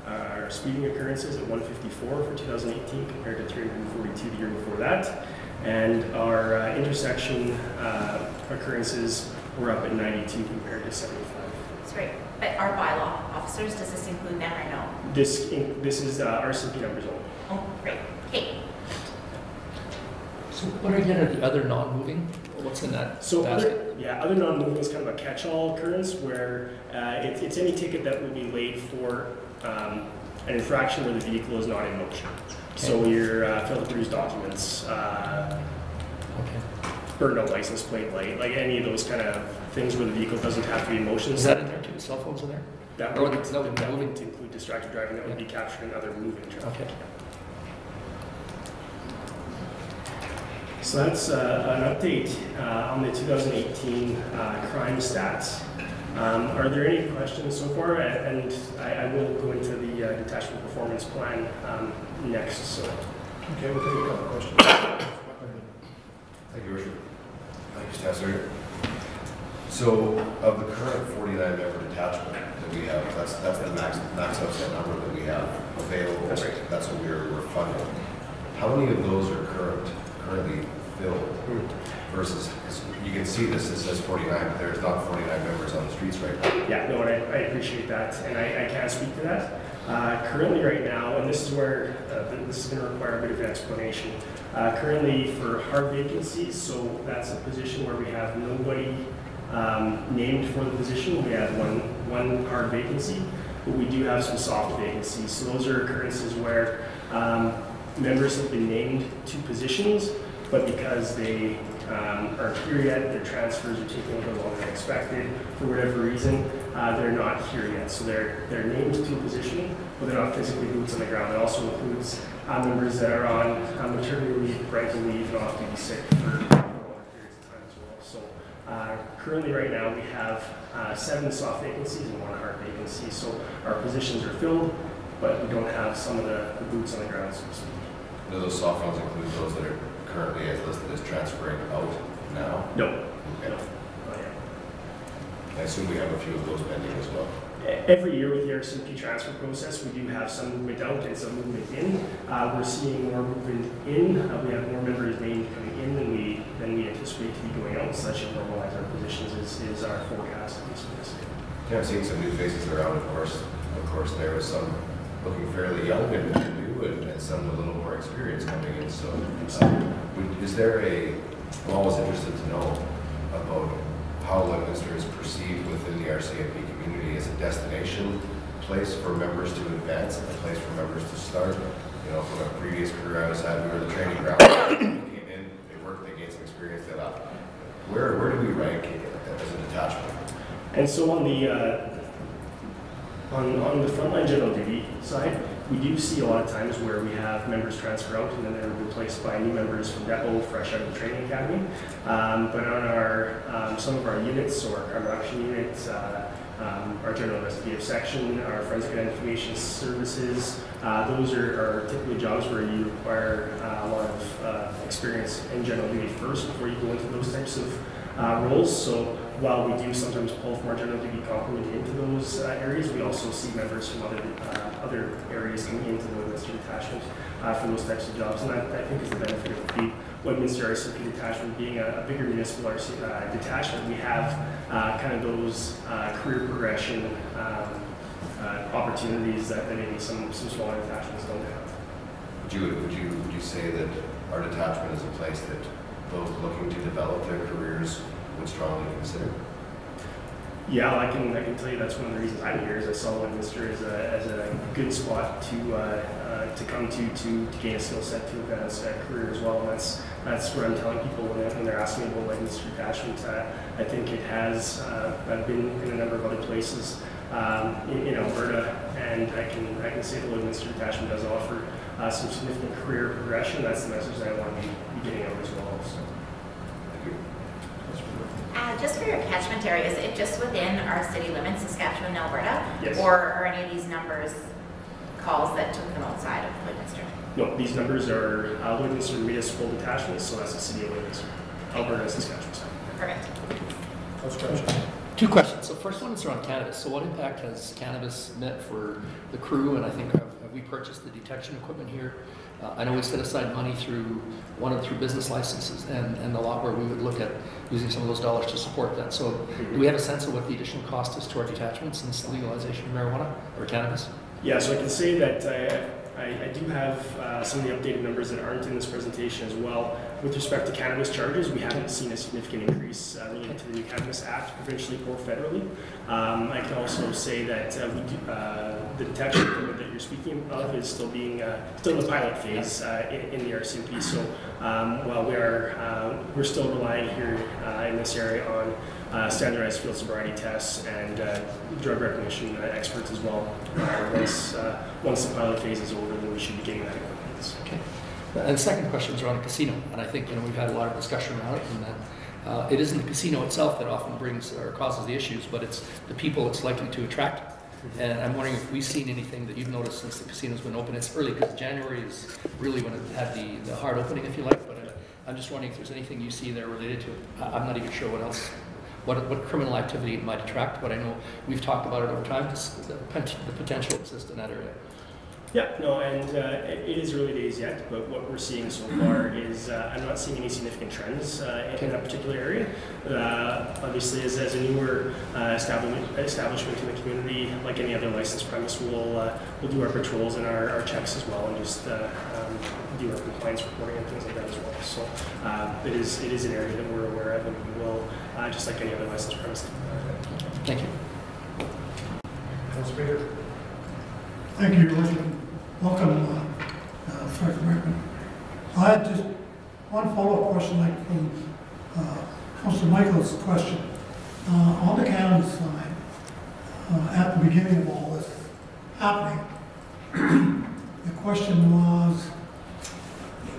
our speeding occurrences at 154 for 2018 compared to 342 the year before that. And our intersection occurrences were up at 92 compared to 75. That's right. But our bylaw officers, does this include them or no? This is RCMP numbers only. Oh, great. Okay. So what again are the other non-moving? What's in that basket? Other non-moving is kind of a catch-all occurrence where it's any ticket that would be laid for an infraction where the vehicle is not in motion. Okay. So your failed to produce documents, burned out license plate light, like any of those kind of things where the vehicle doesn't have to be in motion. Is that in there too? Cell phones in there? That would include distracted driving. That would be captured in other moving traffic. Okay. So that's an update on the 2018 crime stats. Are there any questions so far? And I will go into the detachment performance plan next. So. Okay, we'll take a couple questions. Thank you, Worship. Thank you, Staff Secretary. So, of the current 49-member detachment that we have, that's the max outside number that we have available. That's right. That's what we're funding. How many of those are currently filled? Versus, you can see this, it says 49, but there's not 49 members on the streets right now. Yeah, no, and I appreciate that, and I can speak to that. Currently right now, and this is where this is going to require a bit of an explanation. Currently for hard vacancies, so that's a position where we have nobody named for the position. We have one hard vacancy, but we do have some soft vacancies. So those are occurrences where members have been named to positions, but because they aren't here yet, their transfers are taking a little longer than expected. For whatever reason, they're not here yet. So they're named to a position, but they're not physically boots on the ground. It also includes members that are on maternity leave, parental leave, and off-duty sick for longer periods of time as well. So currently right now we have 7 soft vacancies and 1 hard vacancy. So our positions are filled, but we don't have some of the boots on the ground, so to speak. Do those soft ones include those that are currently as listed as transferring out now? No. Okay. No. Oh, yeah. I assume we have a few of those pending as well. Every year with the RCMP transfer process, we do have some movement out and some movement in. We're seeing more movement in. We have more members named coming in than we anticipate to be going out. So that should normalize our positions is our forecast at least for this year. Yeah, I'm seeing some new faces around, of course. Of course, there was some looking fairly young and new, and some with a little more experience coming in. So, is there I'm always interested to know about how Lloydminster is perceived within the RCMP community as a destination place for members to advance, a place for members to start. You know, from a previous career I was at, we were the training ground. They came in, they worked, they gained some experience, they left. Where do we rank as a detachment? And so on the frontline general duty side, we do see a lot of times where we have members transfer out and then they're replaced by new members from depot fresh out of the training academy. But on our some of our units, so our crime reduction units, our general investigative section, our forensic identification services, those are typically jobs where you require a lot of experience in general duty first before you go into those types of roles. So while we do sometimes pull from our general duty complement into those areas, we also see members from other areas coming into the Lloydminster detachment for those types of jobs. And that, I think, is the benefit of the Lloydminster RCMP detachment being a bigger municipal detachment. We have kind of those career progression opportunities that maybe some smaller detachments don't have. Would you say that our detachment is a place that those looking to develop their careers would strongly consider? Yeah, I can tell you that's one of the reasons I'm here. Is I saw Lloydminster as a good spot to come to gain a skill set to advance a career as well. And that's what I'm telling people when they're asking me about Lloydminster detachment. I think it has. I've been in a number of other places in Alberta, and I can say the Lloydminster detachment does offer some significant career progression. That's the message that I want to be getting out as well. So. just for your catchment area, is it just within our city limits, Saskatchewan, Alberta? Yes. Or are any of these numbers calls that took them outside of Lloydminster? No, these numbers are Lloydminster Municipal Detachments, so that's the city of Lloydminster, Alberta and Saskatchewan. Correct. Two questions. So first one is around cannabis. So what impact has cannabis meant for the crew? And I think have we purchased the detection equipment here? I know we set aside money through business licenses and the lot where we would look at using some of those dollars to support that. So do we have a sense of what the additional cost is to our detachment since the legalization of marijuana or cannabis? Yeah, so I can say that I do have some of the updated numbers that aren't in this presentation as well. With respect to cannabis charges, we haven't seen a significant increase related to the new Cannabis Act, provincially or federally. I can also say that the detection equipment that you're speaking of is still in the pilot phase in the RCMP. So while we're still relying here in this area on standardized field sobriety tests and drug recognition experts as well. Once the pilot phase is over, then we should be getting that equipment. Okay. And the second question is around a casino, and I think we've had a lot of discussion around it, and that it isn't the casino itself that often brings or causes the issues, but it's the people it's likely to attract. And I'm wondering if we've seen anything that you've noticed since the casino's been open. It's early because January is really when it had the hard opening, if you like. But I'm just wondering if there's anything you see there related to it. I'm not even sure what else. What criminal activity it might attract, but I know we've talked about it over time, the potential exists in that area. Yeah, no, and it is early days yet, but what we're seeing so far is I'm not seeing any significant trends in that particular area. Obviously, as a newer establishment in the community, like any other licensed premise, we'll do our patrols and our checks as well, and just do our compliance reporting and things like that as well. So it is an area that we're aware of, and we will, just like any other licensed premise. Thank you. Councilor Bader. Thank you, Your Worship. Welcome, Sergeant Rickman. I had just one follow-up question, like from Councilor Michael's question. On the cannabis side, at the beginning of all this happening, the question was,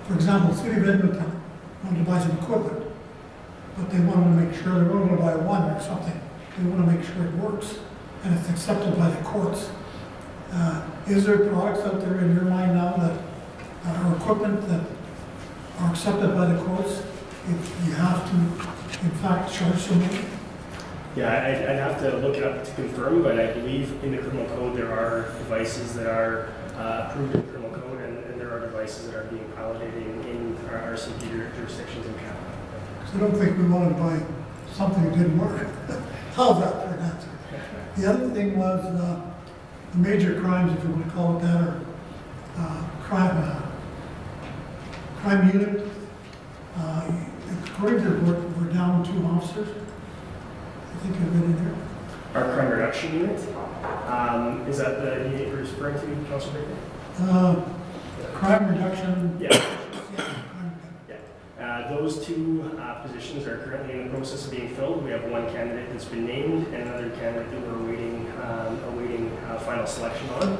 for example, the City of Edmonton wanted to buy some equipment, but they wanted to make sure they weren't going to buy one or something. They want to make sure it works and it's accepted by the courts. Is there products out there in your mind now that are equipment that are accepted by the courts if you have to, in fact, charge somebody? Yeah, I'd have to look it up to confirm, but I believe in the criminal code there are devices that are approved in the criminal code, and there are devices that are being piloted in our RCMP jurisdictions in Canada. Because I don't think we wanted to buy something that didn't work. How's that for an answer? The other thing was the major crimes, if you want to call it that, or crime unit. According to the report, we're down 2 officers. I think I've been in there. Our crime reduction unit, is that the unit you're referring to, Councilor Baker? Crime reduction. Yeah. Those 2 positions are currently in the process of being filled. We have one candidate that's been named and another candidate that we're awaiting final selection on.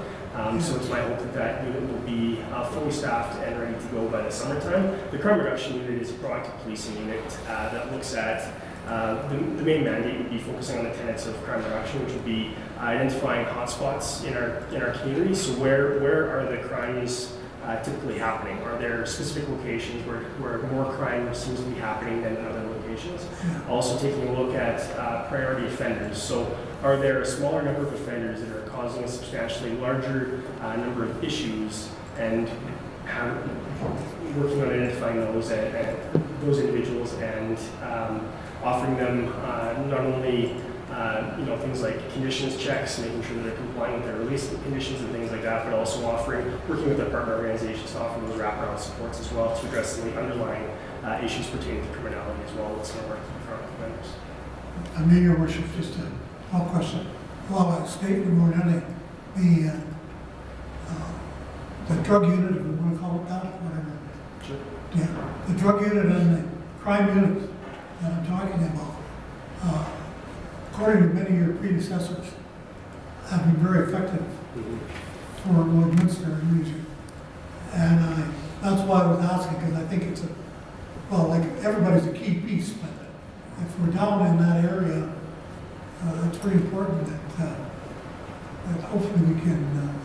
So it's my hope that that unit will be fully staffed and ready to go by the summertime. The crime reduction unit is a proactive policing unit that looks at the main mandate would be focusing on the tenets of crime reduction, which would be identifying hotspots in our community. So where are the crimes typically happening? Are there specific locations where more crime seems to be happening than in other locations? Also taking a look at priority offenders. So are there a smaller number of offenders that are causing a substantially larger number of issues, and working on identifying those individuals and offering them not only things like conditions checks, making sure that they're complying with their release conditions and things like that, but also working with their partner organizations to offer those wraparound supports as well to address the underlying issues pertaining to criminality as well with some of our front offenders. I mean, Your Worship, just a small question. Well, a statement more than the drug unit, if we want to call it that, whatever. Sure. Yeah, the drug unit and the crime unit that I'm talking about, according to many of your predecessors, have been very effective for Lloydminster and region. And that's why I was asking, because I think it's like everybody's a key piece, but if we're down in that area, it's pretty important that hopefully we can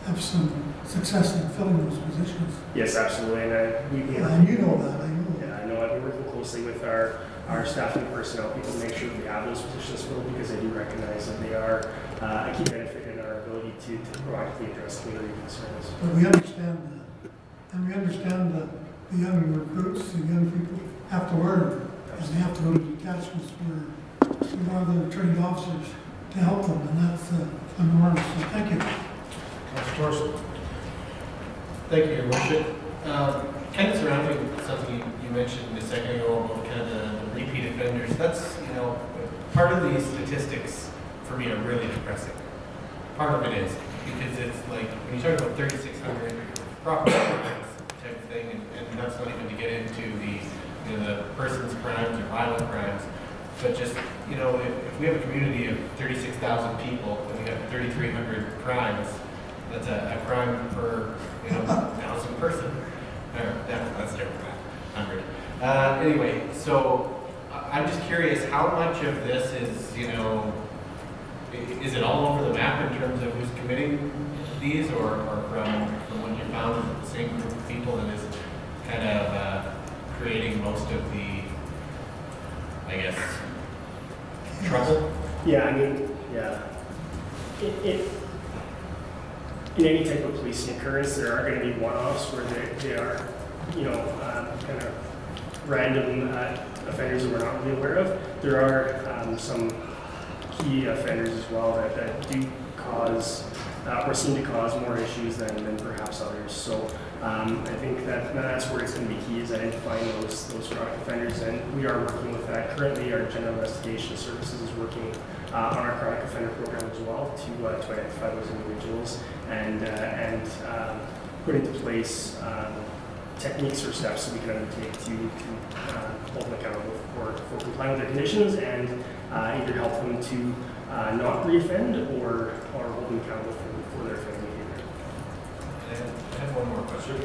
have some success in filling those positions. Yes, absolutely, and And you know that, I know. Yeah, I know. I've been working closely with our staff and personnel people to make sure that we have those positions filled, because I do recognize that they are a key benefit in our ability to proactively address community concerns. But we understand that, and we understand that the young recruits, the young people have to learn, and they have to go to detachments where there are the trained officers to help them, and that's enormous. So thank you. Councilor Thorson. Thank you, Your Worship. Kind of surrounding something you mentioned a second ago about kind of the repeat offenders, that's, you know, part of these statistics for me are really depressing. Part of it is because it's like, when you talk about 3,600 property crimes type of thing, and that's not even to get into the, you know, the person's crimes or violent crimes, but just, you know, if we have a community of 36,000 people and we have 3,300 crimes, that's a crime per, you know, 1,000 person. That's different, 100. Anyway, so I'm just curious, how much of this is, you know, is it all over the map in terms of who's committing these, or from what you found, is it the same group of people that is kind of creating most of the, I guess, trouble? Yeah, I mean, yeah. In any type of policing occurrence, there are going to be one-offs where they are, you know, kind of random offenders that we're not really aware of. There are some key offenders as well that do cause, or seem to cause more issues than perhaps others. So I think that's where it's going to be key, is identifying those chronic offenders, and we are working with that. Currently, our General Investigation Services is working on our chronic offender program as well to identify those individuals and put into place techniques or steps that we can undertake to hold them accountable for complying with their conditions, and either help them to not reoffend or hold them accountable for their offending behavior. I have one more question.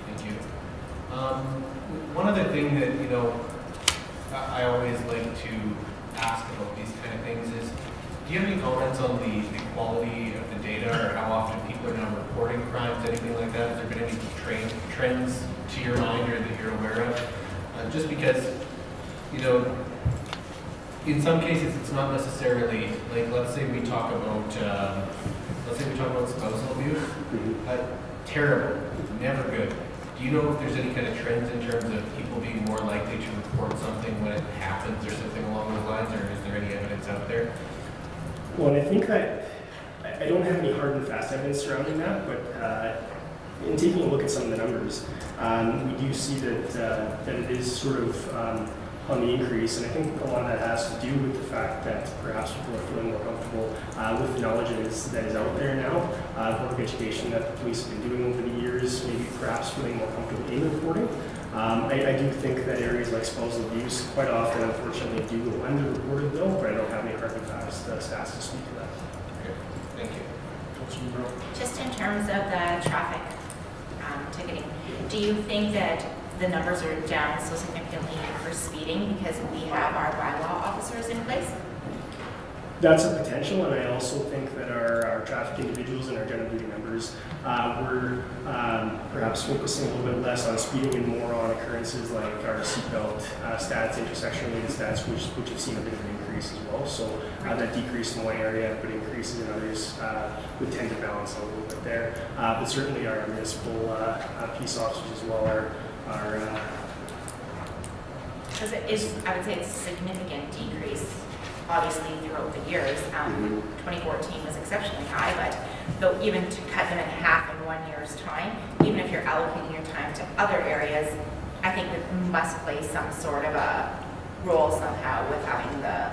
Thank you. One other thing that, you know, I always like to ask about these kind of things is, do you have any comments on the quality of the data, or how often people are now reporting crimes, anything like that? Has there been any trends to your mind or that you're aware of? Just because, you know, in some cases it's not necessarily, like, let's say we talk about spousal abuse. Terrible, never good. Do you know if there's any kind of trends in terms of people being more likely to report something when it happens or something along those lines, or is there any evidence out there? Well, I think that I don't have any hard and fast evidence surrounding that, but in taking a look at some of the numbers, we do see that it is sort of on the increase, and I think a lot of that has to do with the fact that perhaps people are feeling more comfortable with the knowledge that is out there now, public education that the police have been doing over the years, maybe perhaps feeling more comfortable in reporting. I do think that areas like spousal abuse quite often, unfortunately, do go underreported though, but I don't have any hard and fast stats to speak to that. Okay, thank you. Just in terms of the traffic ticketing, do you think that the numbers are down so significantly for speeding because we have our bylaw officers in place? That's a potential, and I also think that our traffic individuals and our general duty members were perhaps focusing a little bit less on speeding and more on occurrences like our seatbelt stats, intersection-related stats, which have seen a bit of an increase as well. So that decrease in one area, but increases in others would tend to balance a little bit there. But certainly our municipal peace officers as well are because it is, I would say it's a significant decrease, obviously, throughout the years. 2014 was exceptionally high, but even to cut them in half in 1 year's time, even if you're allocating your time to other areas, I think that must play some sort of a role somehow with having the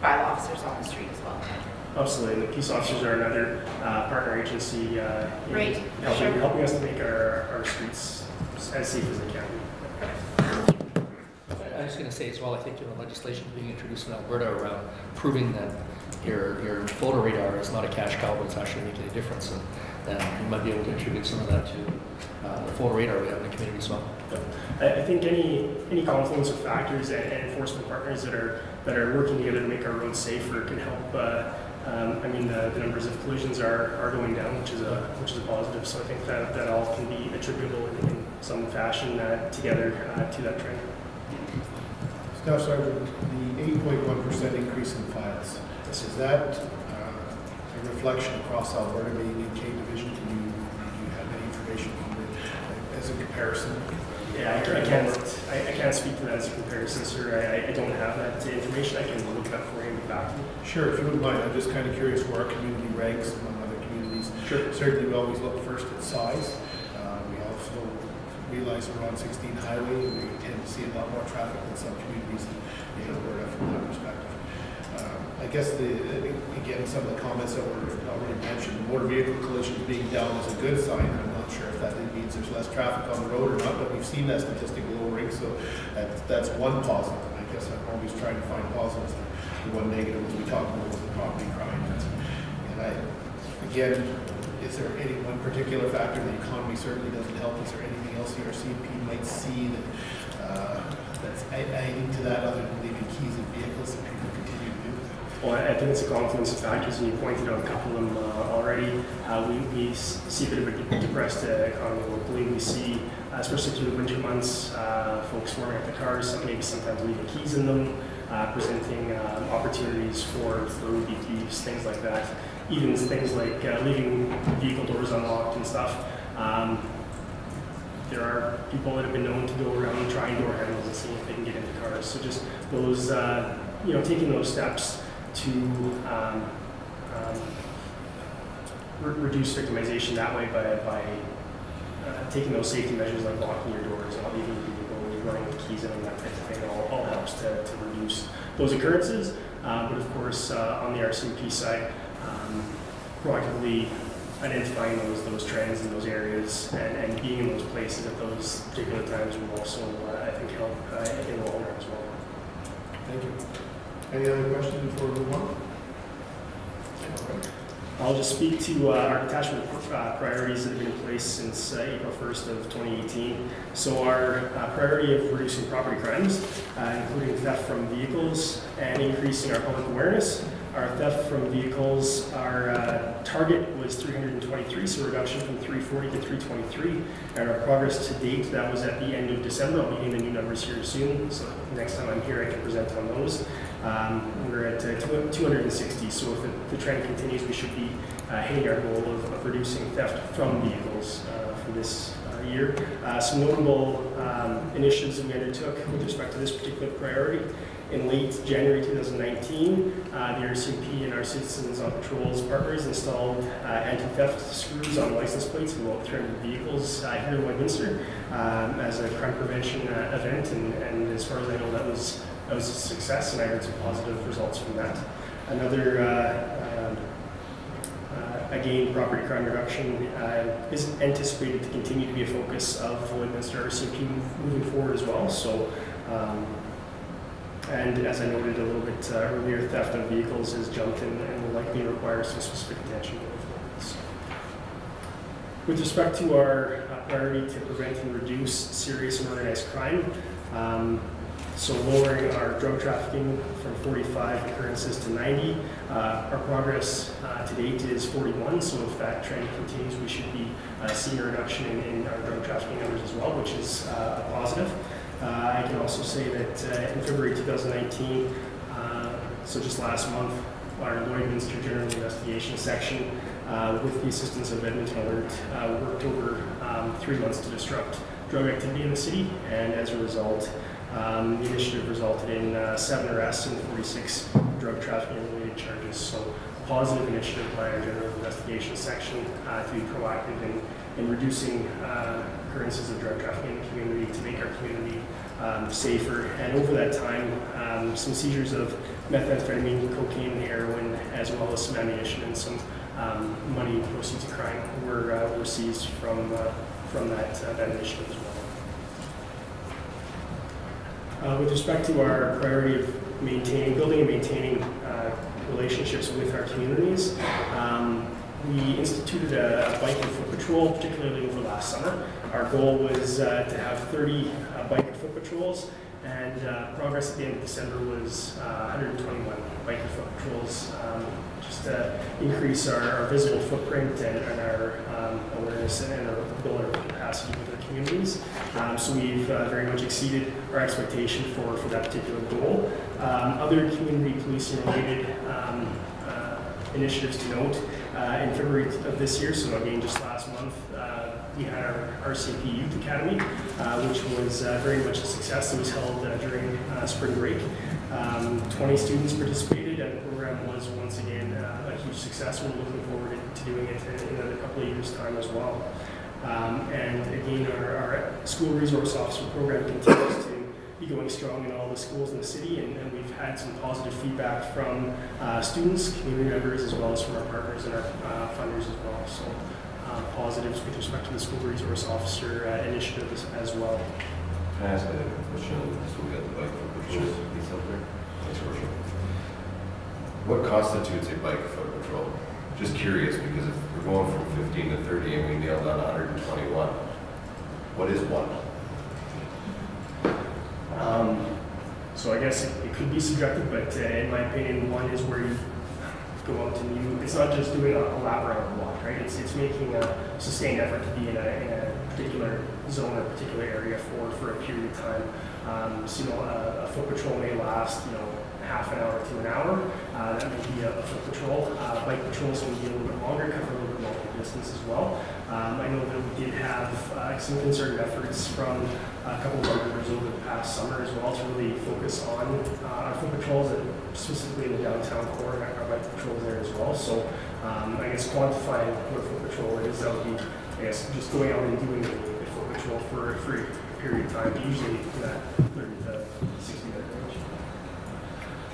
bylaw officers on the street as well. Absolutely, and the peace officers are another partner agency in helping us to make our streets as safe as they can be. I was going to say as well, I think legislation being introduced in Alberta around proving that your photo radar is not a cash cow, but it's actually making a difference, and we might be able to attribute some of that to the photo radar we have in the community as well. I think any confluence of factors and enforcement partners that are working together to make our roads safer can help. I mean, the numbers of collisions are going down, which is a positive. So I think that all can be attributable in some fashion together to that trend. Staff Sergeant, the 8.1% increase in files, is that a reflection across Alberta being in K Division? Do you have any information on it as a comparison? Yeah, I can't speak to that as a comparison, sir. I don't have that information. I can look it up for you and get back to you. Sure, if you wouldn't mind. I'm just kind of curious where our community ranks among other communities. Sure. Certainly, we always look first at size. We also realize we're on 16 highway, and we tend to see a lot more traffic than some communities in Alberta from that perspective. I guess again, some of the comments that were already mentioned, motor vehicle collisions being down is a good sign. I'm not sure if that means there's less traffic on the road or not, but we've seen that statistic lowering, so that's one positive. I guess I'm always trying to find positives. The one negative as we talked about was the property crime. Again, is there any one particular factor? The economy certainly doesn't help. Is there anything else the RCMP might see that's adding to that other than leaving keys in vehicles that people continue to do? Well, I think it's a confluence of factors, and you pointed out a couple of them already. We see a bit of a depressed economy locally. We see, especially through the winter months, folks warming up the cars, maybe sometimes leaving keys in them, presenting opportunities for would-be thieves, things like that. Even things like leaving vehicle doors unlocked and stuff. There are people that have been known to go around trying door handles and seeing if they can get into cars. So just those, taking those steps to reduce victimization that way by taking those safety measures like locking your doors, not leaving your vehicle, running with keys in and that type of thing, all helps to reduce those occurrences. But of course, on the RCMP side, proactively identifying those trends in those areas and being in those places at those particular times will also, I think, help in the long run as well. Thank you. Any other questions before we move on? I'll just speak to our detachment priorities that have been in place since April 1st of 2018. So our priority of reducing property crimes, including theft from vehicles and increasing our public awareness. Our theft from vehicles, our target was 323, so a reduction from 340 to 323. And our progress to date, that was at the end of December. I'll be getting the new numbers here soon, so next time I'm here I can present on those. We're at 260, so if the trend continues, we should be hitting our goal of reducing theft from vehicles for this year. Some notable initiatives that we undertook with respect to this particular priority. In late January 2019, the RCMP and our Citizens on Patrol's partners installed anti-theft screws on license plates of about 300 vehicles here in Lloydminster as a crime prevention event, and as far as I know, that was a success, and I heard some positive results from that. Another, again, property crime reduction is anticipated to continue to be a focus of Lloydminster RCMP moving forward as well. So. And as I noted a little bit earlier, theft of vehicles has jumped and will likely require some specific attention going forward. So, with respect to our priority to prevent and reduce serious and organized crime, so lowering our drug trafficking from 45 occurrences to 90, our progress to date is 41, so if that trend continues, we should be seeing a reduction in our drug trafficking numbers as well, which is a positive. I can also say that in February 2019, so just last month, our Lloydminster General Investigation Section, with the assistance of Edmonton Alert, worked over 3 months to disrupt drug activity in the city, and as a result, the initiative resulted in 7 arrests and 46 drug trafficking related charges. So a positive initiative by our General Investigation Section to be proactive in reducing occurrences of drug trafficking in the community, to make our community safer. And over that time, some seizures of methamphetamine, cocaine, heroin, as well as some ammunition and some money proceeds of crime were seized from that initiative as well. With respect to our priority of building and maintaining relationships with our communities, we instituted a bike and foot patrol, particularly over last summer. Our goal was to have 30 bike and foot patrols, and progress at the end of December was 121 bike and foot patrols, just to increase our visible footprint and our awareness and our building our capacity with our communities. So we've very much exceeded our expectation for that particular goal. Other community policing related initiatives to note, in February of this year, so again just last month, we had our RCMP Youth Academy, which was very much a success. It was held during spring break. 20 students participated, and the program was once again a huge success. We're looking forward to doing it in another couple of years' time as well. And again, our school resource officer program continues to be going strong in all the schools in the city, and we've had some positive feedback from students, community members, as well as from our partners and our funders as well. So positives with respect to the school resource officer initiative as well. Can I ask a question? So we got the bike foot patrol piece up there. Thanks, Your Worship. What constitutes a bike foot patrol? Just curious, because if we're going from 15 to 30 and we nailed on 121, what is one? So I guess it could be subjective, but in my opinion, one is where you go out to new. It's not just doing a lap around the block, right? It's making a sustained effort to be in a particular zone or particular area for a period of time. So a foot patrol may last half an hour to an hour. That may be a foot patrol. Bike patrols can be a little bit longer, cover a little bit longer distance as well. I know that we did have some concerted efforts from a couple of our members over the past summer as well to really focus on our foot patrols, and specifically in the downtown core, and our bike patrols there as well. So I guess quantifying what a foot patrol is, that would be, I guess, just going out and doing a foot patrol for a period of time, usually in that 30 to 60 minute range.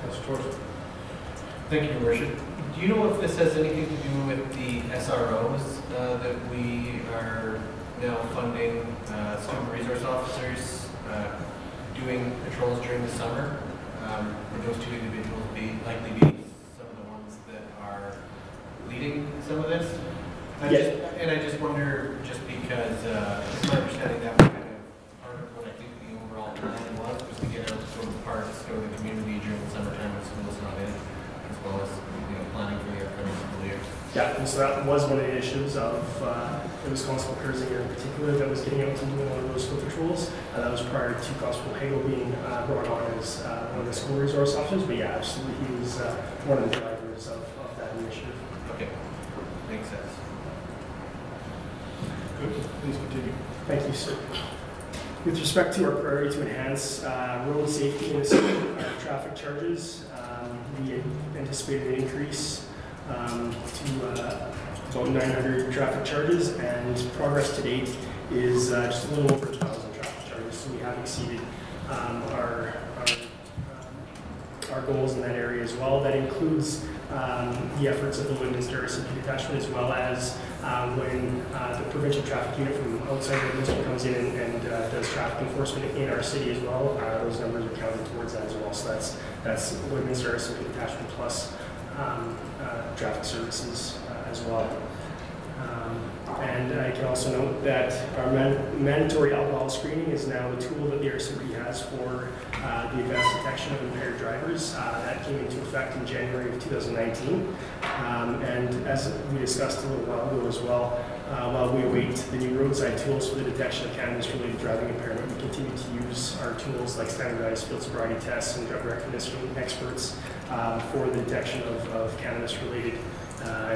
Councilor Torres. Thank you, Your Worship. Do you know if this has anything to do with the SROs that we are now funding student resource officers doing patrols during the summer? Would those two individuals likely be some of the ones that are leading some of this? I just wonder, just because it's my understanding that was kind of part of what I think the overall plan was to get out to the parks, go to the community during the summertime when school's not in, as well as planning for the upcoming school year. Yeah, and so that was one of the initiatives of it was Constable Kurzinger in particular that was getting out and doing one of those foot patrols. That was prior to Constable Hagel being brought on as one of the school resource officers. But yeah, absolutely, he was one of the drivers of that initiative. Okay, makes sense. Good. Please continue. Thank you, sir. With respect to our priority to enhance road safety in the city, traffic charges, we anticipated an increase to about 900 traffic charges, and progress to date is just a little over 1,000 traffic charges. So we have exceeded our goals in that area as well. That includes the efforts of the Lloydminster RCMP detachment, as well as when the provincial traffic unit from outside Lloydminster comes in and does traffic enforcement in our city as well. Those numbers are counted towards that as well. So that's Lloydminster RCMP detachment plus traffic services as well. And I can also note that our mandatory alcohol screening is now a tool that the RCMP has for the advanced detection of impaired drivers. That came into effect in January of 2019. And as we discussed a little while ago as well, while we await the new roadside tools for the detection of cannabis-related driving impairment, we continue to use our tools like standardized field sobriety tests and drug recognition experts for the detection of cannabis-related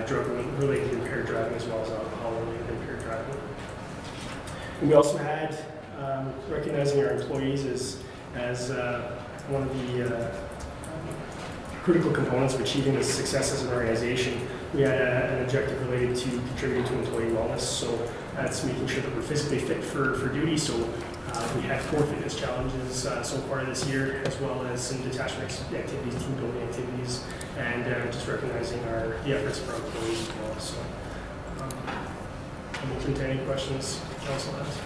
drug-related impaired driving, as well as alcohol-related impaired driving. And we also had recognizing our employees as one of the critical components of achieving this success as an organization. We had an objective related to contributing to employee wellness, so that's making sure that we're physically fit for duty. So we had 4 fitness challenges so far this year, as well as some detachment activities, team building activities, and just recognizing the efforts of our employees as well. So I'm open to any questions council has.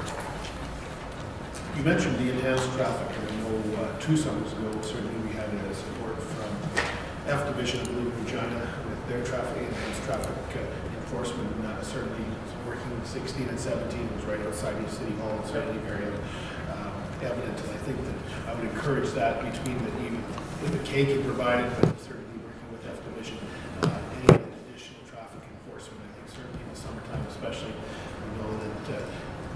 You mentioned the enhanced traffic, and I know 2 summers ago, certainly we had support from F Division, I believe, in Regina, with their enhanced traffic enforcement, certainly working 16 and 17 was right outside the City Hall, and certainly very evident. And I think that I would encourage that between the, even with the cake you provided, but certainly working with F Division, any additional traffic enforcement. I think certainly in the summertime, especially, we know that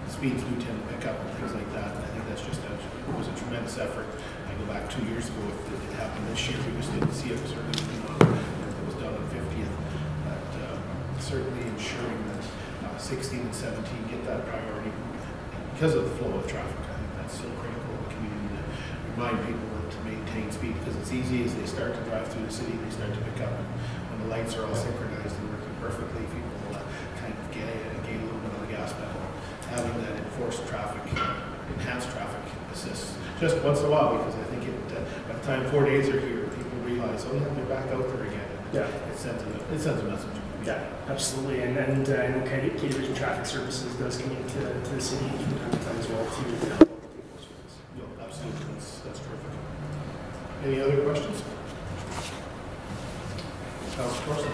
speeds do tend to pick up and things like that. And I think that's just it was a tremendous effort. I go back 2 years ago, if it happened this year, we just didn't see it. Certainly, it was done on 50th. But certainly ensuring that 16 and 17 get that priority because of the flow of traffic. I think that's so critical in the community to remind people to maintain speed, because it's easy as they start to drive through the city, they start to pick up, and when the lights are all synchronized and working perfectly, people will kind of gain a little bit on the gas pedal. Having that enforced traffic, enhanced traffic assists just once in a while, because I think by the time 4 days are here, people realize, oh yeah, they're back out there again. Yeah. It sends a message. Yeah, absolutely. And I know K Division Traffic Services does come into the city from time to time as well to help out with the enforcement. No, absolutely. That's terrific. Any other questions? Councilor Corson.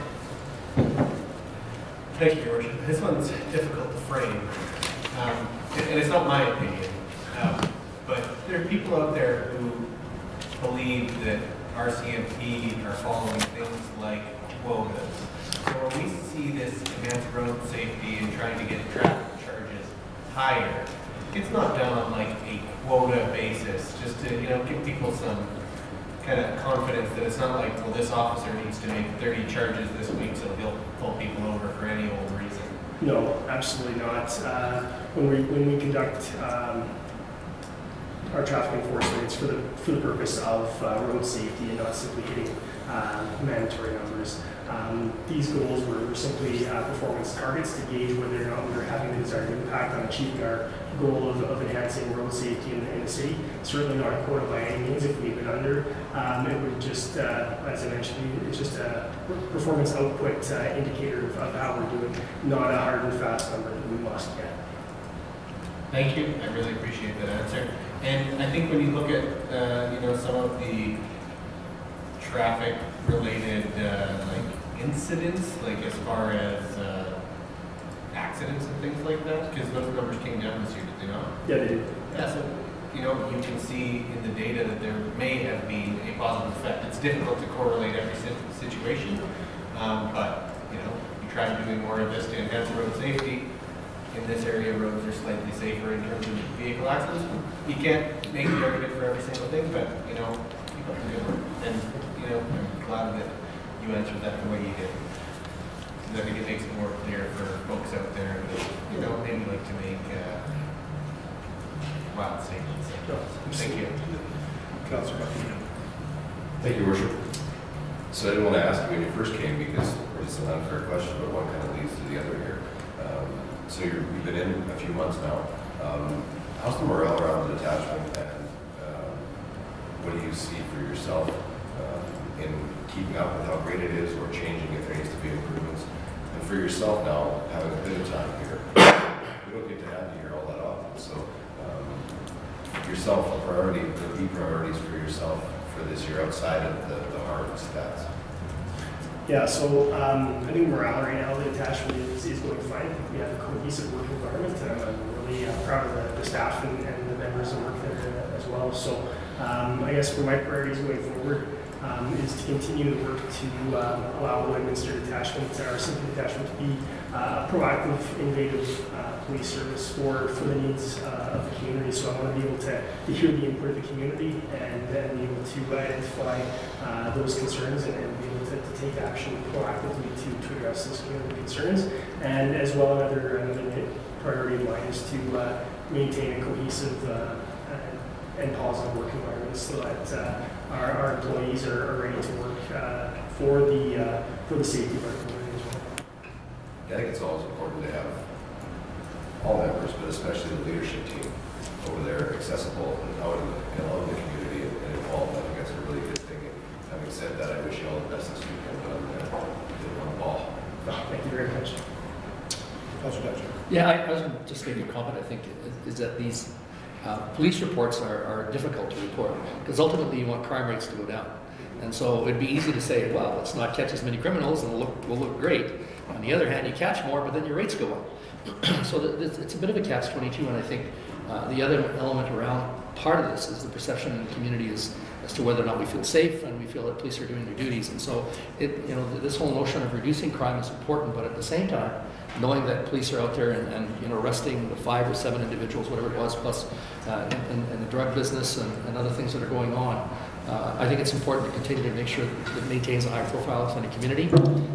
Thank you, Your Worship. This one's difficult to frame, and it's not my opinion, but there are people out there who believe that RCMP are following things like quotas. So when we see this enhanced road safety and trying to get traffic charges higher, it's not done on like a quota basis, just to give people some kind of confidence that it's not like, well, this officer needs to make 30 charges this week, so he'll pull people over for any old reason. No, absolutely not. When we conduct our traffic enforcement, it's for the purpose of road safety and not simply hitting mandatory numbers. These goals were simply performance targets to gauge whether or not we were having the desired impact on achieving our goal of enhancing road safety in the city. Certainly not a quota by any means. If we've been under, it would just, as I mentioned, it's just a performance output indicator of how we're doing, not a hard and fast number that we must get. Thank you. I really appreciate that answer. And I think when you look at some of the traffic-related like incidents, like as far as accidents and things like that, because those numbers came down this year, did they not? Yeah, they did. Yeah, so you can see in the data that there may have been a positive effect. It's difficult to correlate every situation, but you try doing more of this to enhance road safety. In this area, roads are slightly safer in terms of vehicle accidents. You can't make the argument for every single thing, but keep up the good work. And I'm glad that you answered that the way you did. I think it makes it more clear for folks out there who maybe like to make wild statements. Thank you. Councilor Buckingham. Thank you, Worship. So I didn't want to ask you when you first came because it's an unfair question, but one kind of leads to the other here. So you've been in a few months now. How's the morale around the detachment, and what do you see for yourself in keeping up with how great it is, or changing if there needs to be improvements? And for yourself now, having a bit of time here, we don't get to have you here all that often. So yourself, a priority, the priorities for yourself for this year outside of the hard stats. Yeah, so I think morale right now, the attachment is going fine. I think we have a cohesive work environment, and I'm really proud of the staff and the members that work there as well. So I guess for my priorities going forward is to continue the work to allow Lloydminster detachment, our Simply detachment, to be a proactive, innovative police service for the needs of the community. So I want to be able to hear the input of the community and then be able to identify those concerns and be able to take action proactively to address those community concerns. And as well, another priority of mine is to maintain a cohesive and positive work environment so that our employees are ready to work for the safety of our community as well. Yeah, I think it's always important to have all members, but especially the leadership team over there accessible and out in the community and involved. I think that's a really good thing. And having said that, I wish you all the best this weekend on the ball. Thank you very much. Yeah, I was going to just make a comment, I think, is that these police reports are difficult to report because ultimately you want crime rates to go down. And so it'd be easy to say, well, let's not catch as many criminals and we'll look great. On the other hand, you catch more, but then your rates go up. So it's a bit of a catch-22, and I think the other element around part of this is the perception in the community as to whether or not we feel safe and we feel that police are doing their duties. And so this whole notion of reducing crime is important, but at the same time, knowing that police are out there and arresting the 5 or 7 individuals, whatever it was, plus in the drug business and other things that are going on, I think it's important to continue to make sure that it maintains a high profile within the community.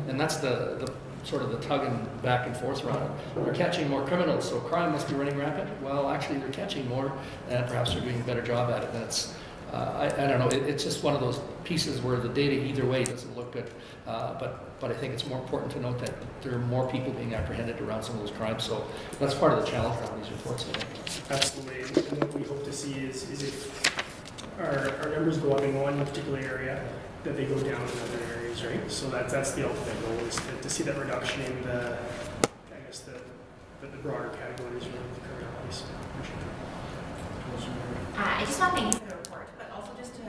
And that's the sort of the tug and back and forth around it. We're catching more criminals, so crime must be running rampant. Well, actually, they're catching more, and perhaps they're doing a better job at it. And it's, I don't know, it's just one of those pieces where the data either way doesn't look good. But I think it's more important to note that there are more people being apprehended around some of those crimes. So that's part of the challenge around these reports, I think. Absolutely. And what we hope to see is if our numbers go up in one particular area, that they go down in other areas, right? So that's the ultimate goal, is to see that reduction in the broader categories of the criminalities. I just want to thank you for the report, but also just to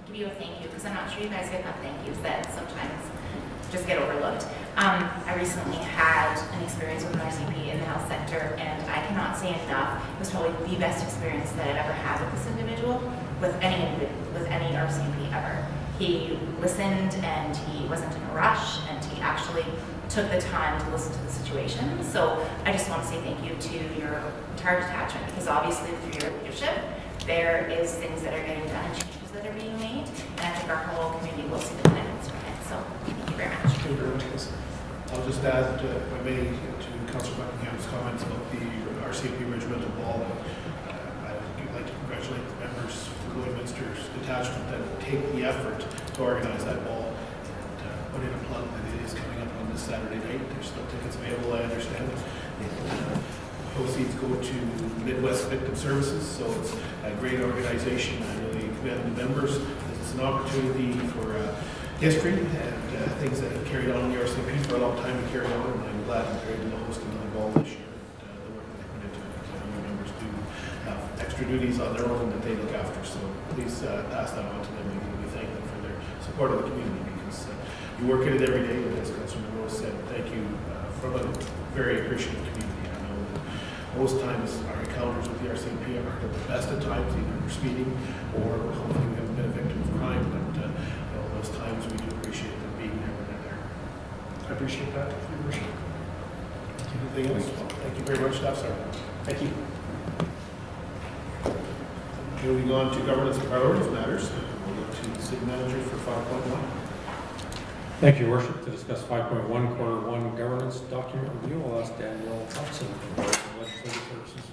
give you a thank you, because I'm not sure you guys get enough thank yous that sometimes just get overlooked. I recently had an experience with an RCP in the health sector, and I cannot say enough. It was probably the best experience that I've ever had with this individual, with any RCP ever. He listened, and he wasn't in a rush, and he actually took the time to listen to the situation. So I just want to say thank you to your entire detachment, because obviously through your leadership, there is things that are getting done and changes that are being made, and I think our whole community will see the benefits from it. So thank you very much. Thank you very much, Chris. I'll just add, if I may, to Councillor Buckingham's comments about the RCMP regimental ball. I'd like to congratulate the members of the Lloydminster's detachment that take the effort to organize that ball and put in a plug that it is coming up on this Saturday night. There's still tickets available, I understand. Proceeds go to Midwest Victim Services, so it's a great organization. I really commend the members. It's an opportunity for history and things that have carried on in the RCMP for a long time to carry on, and I'm glad that they're able to host another ball this year. The work that they put into it, because I know members do have extra duties on their own that they look after, so please pass that on to them. We thank them for their support of the community, because you work at it every day, and as Councilor Monroe said, thank you from a very appreciative community. I know that most times our encounters with the RCMP are at the best of times, either we're speeding or hopefully we haven't been a victim of crime, but those times we do appreciate them being there when they're there. I appreciate that. Anything else? Thank you very much, Staff Sergeant. Thank you. Moving on to governance and priorities matters, we'll look to the city manager for 5.1. Thank you, Your Worship. To discuss 5.1, Quarter 1 governance document review, I'll ask Daniel Thompson from Legislative Services.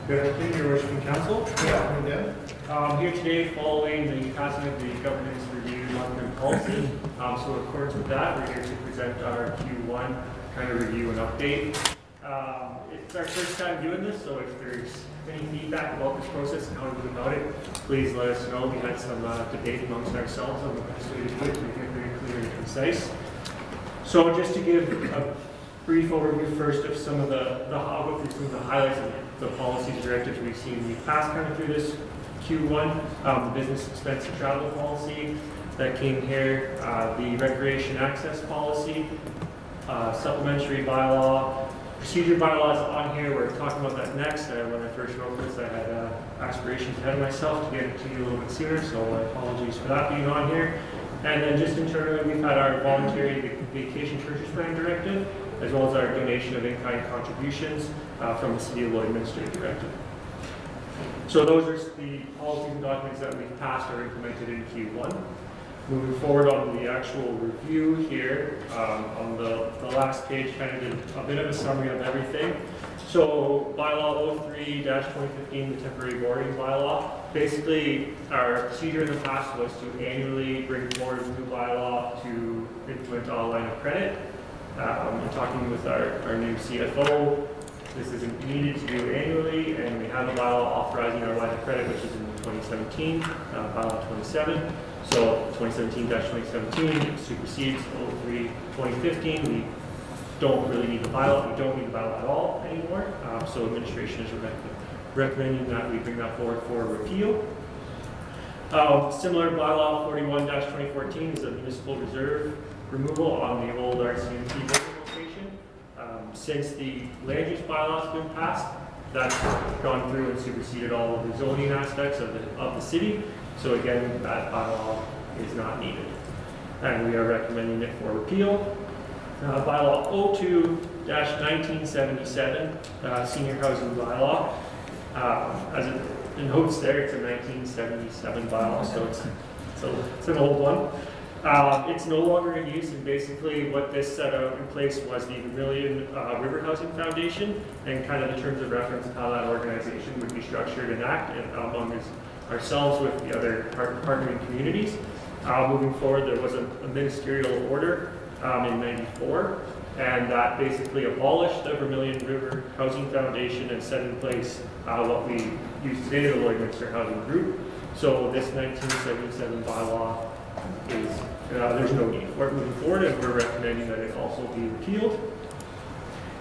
Good afternoon, Your Worship and Council. Good afternoon, Dan. I'm here today following the passing of the governance review document policy. So in accordance with that, we're here to present our Q1 kind of review and update. It's our first time doing this, so if there's any feedback about this process and how to go about it, please let us know. We had some debate amongst ourselves on the best way to do it to make it very clear and concise. So just to give a brief overview first of some of I'll go through some of the highlights of the policies and directives we've seen. We've passed kind of through this Q1, the business expense and travel policy that came here, the recreation access policy, supplementary bylaw, procedure bylaws on here. We're talking about that next. When I first wrote this, I had aspirations ahead of myself to get it to you a little bit sooner, so apologies for that being on here. And then just internally, we've had our voluntary vacation purchase plan directive, as well as our donation of in-kind contributions from the City of Lloydminster directive. So those are the policies and documents that we've passed or implemented in Q1. Moving forward on the actual review here, on the last page, kind of did a bit of a summary of everything. So bylaw 03-2015, the temporary boarding bylaw. Basically, our procedure in the past was to annually bring forward a new bylaw to implement a line of credit. I'm talking with our new CFO. This isn't needed to do annually, and we have a bylaw authorizing our line of credit, which is in 2017, bylaw 27. So 2017-2017 supersedes 03-2015. We don't really need the bylaw. We don't need the bylaw at all anymore. So administration is recommending that we bring that forward for repeal. Similar bylaw 41-2014 is a municipal reserve removal on the old RCMP building location. Since the land use bylaw has been passed, that's gone through and superseded all of the zoning aspects of the city. So again, that bylaw is not needed. And we are recommending it for repeal. Bylaw 02-1977, senior housing bylaw. As it notes there, it's a 1977 bylaw, so it's an old one. It's no longer in use, and basically what this set out in place was the Vermilion River Housing Foundation, and kind of the terms of reference of how that organization would be structured and act among ourselves with the other partnering communities. Moving forward, there was a ministerial order in '94, and that basically abolished the Vermilion River Housing Foundation and set in place what we use today, the Lloydminster Housing Group. So this 1977 bylaw is, there's no need for it moving forward, and we're recommending that it also be repealed.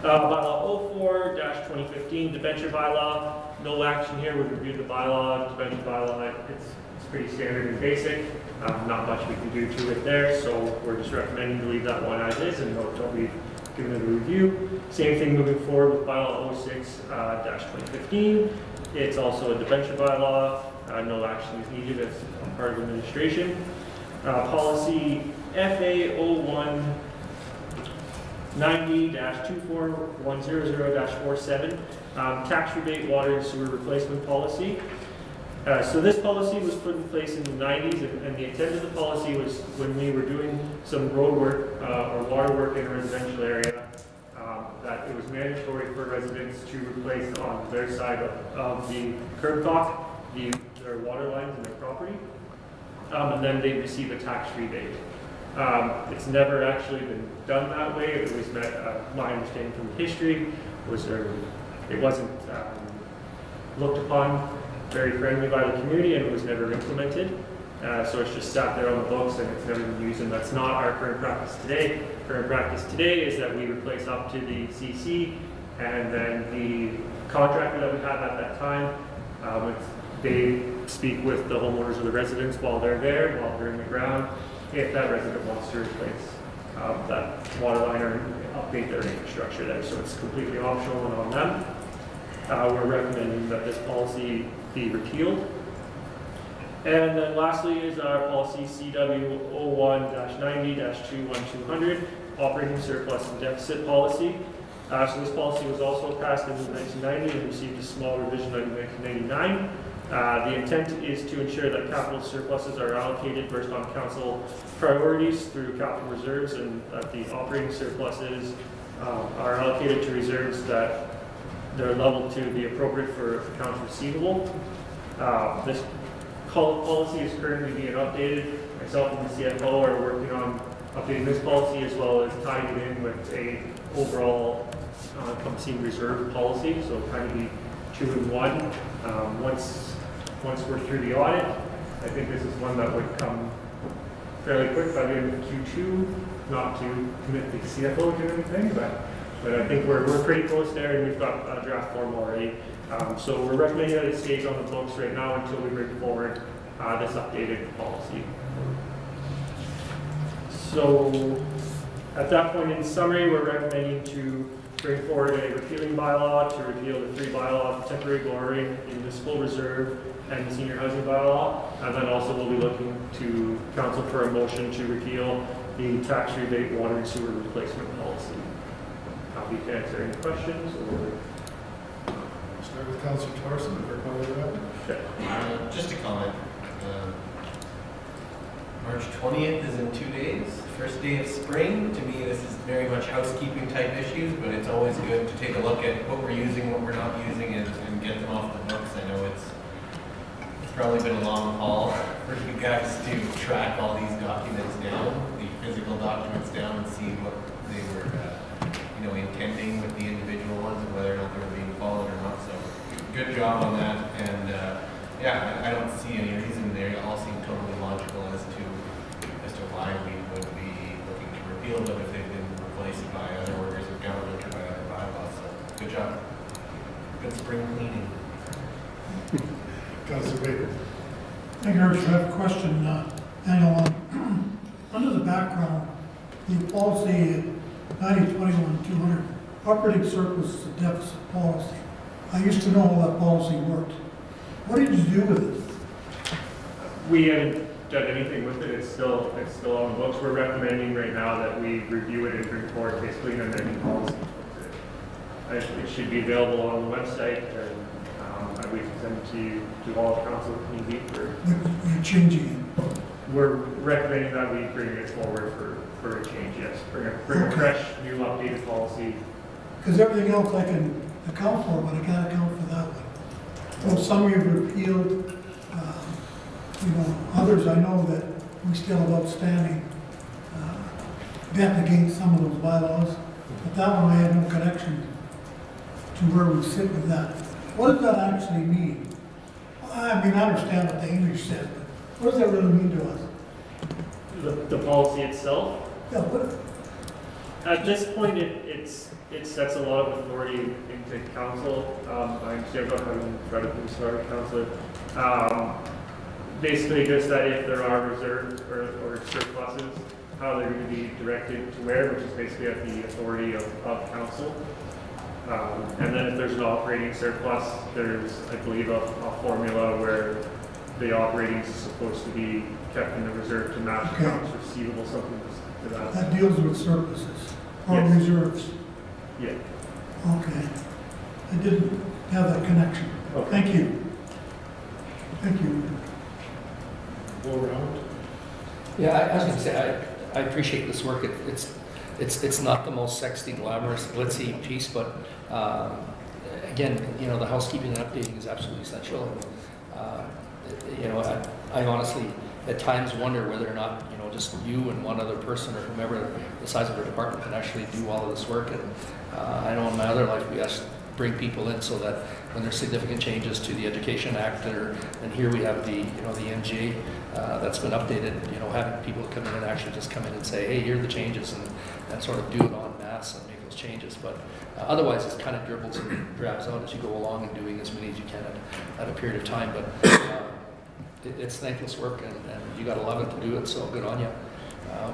Bylaw 04-2015, debenture bylaw. No action here. We've reviewed the bylaw, debenture bylaw. It's pretty standard and basic. Not much we can do to it there, so we're just recommending to leave that one as is and note that we've given it a review. Same thing moving forward with bylaw 06-2015. It's also a debenture bylaw. No action is needed as part of administration. Policy FA0190-24100-47, tax rebate water and sewer replacement policy. So this policy was put in place in the 90s, and the intent of the policy was when we were doing some road work or water work in a residential area, that it was mandatory for residents to replace on their side of the curb block their water lines in their property, and then they receive a tax rebate. It's never actually been done that way. It was my understanding from the history was it wasn't looked upon very friendly by the community, and it was never implemented. So it's just sat there on the books and it's never been used, and that's not our current practice today. Current practice today is that we replace up to the CC, and then the contractor that we had at that time, they speak with the homeowners or the residents while they're there, while they're in the ground, if that resident wants to replace that water line or update their infrastructure there. So it's completely optional and on them. We're recommending that this policy be repealed. And then lastly is our policy CW01-90-21200, operating surplus and deficit policy. So this policy was also passed in 1990 and received a small revision in 1999. The intent is to ensure that capital surpluses are allocated based on council priorities through capital reserves, and that the operating surpluses are allocated to reserves that they're leveled to be appropriate for accounts receivable. This policy is currently being updated. Myself and the CFO are working on updating this policy as well as tying it in with a overall encompassing reserve policy, so kind of be 2 in 1. Once we're through the audit, I think this is one that would come fairly quick by the end of Q2. Not to commit the CFO to anything, but I think we're pretty close there, and we've got a draft form already. So we're recommending that it stays on the books right now until we bring forward this updated policy. So at that point, in summary, we're recommending to bring forward a repealing bylaw to repeal the 3 bylaws of temporary borrowing, the municipal reserve, and the senior housing bylaw. And then also we'll be looking to council for a motion to repeal the tax rebate water and sewer replacement policy. Happy to answer any questions. Start with Councilor Thorson, if we're calling it up. Just a comment. March 20th is in 2 days, first day of spring. To me, this is very much housekeeping type issues, but it's always good to take a look at what we're using, what we're not using, and get them off the books. I know it's probably been a long haul for you guys to track all these documents down, the physical documents down, and see what they were, intending with the individual ones and whether or not they were being followed or not. So, good job on that. And yeah, I don't see any reason there. It all seem totally logical as to why we would be looking to repeal them if they've been replaced by other orders of government or by other bylaws. So, good job. Good spring cleaning. Councilor Baker. Thank you, Rich. I have a question, Daniel. Under the background, the policy 9021-200, operating surplus is a deficit policy. I used to know how that policy worked. What did you do with it? We haven't done anything with it. It's still on the books. We're recommending right now that we review it and bring forward basically an amending policy. It should be available on the website, and we can send it to all council if need be. You're changing it. We're recommending that we bring it forward for a change, yes. Bring a fresh, new, updated policy. Because everything else I can account for, but I can't account for that one. Well, some you've repealed, others I know that we still have outstanding debt against some of those bylaws, but that one I had no connection to where we sit with that. What does that actually mean? I mean, I understand what the English says, but what does that really mean to us? The policy itself? Yeah, but at this point, it sets a lot of authority into council. I understand about having in front of the Starter Council. Basically, just that if there are reserves or surpluses, how they're going to be directed to where, which is basically at the authority of council. And then if there's an operating surplus, there's, I believe, a formula where the operating is supposed to be kept in the reserve to match accounts receivable, something to that. that deals with surpluses or Yes. reserves. Yeah. Okay. I didn't have that connection. Okay. Thank you. Thank you. Go around. Yeah, I was going to say, I appreciate this work. It's not the most sexy, glamorous, glitzy piece, but again, the housekeeping and updating is absolutely essential. I honestly at times wonder whether or not, just you and one other person or whomever the size of our department can actually do all of this work. And I know in my other life we bring people in so that when there's significant changes to the Education Act, and here we have the MGA that's been updated, having people come in and actually just come in and say, hey, here are the changes, and sort of do it en masse and make those changes. But otherwise it's kind of dribbles and drabs out as you go along and doing as many as you can at a period of time. But it's thankless work, and you got to love it to do it, so good on you.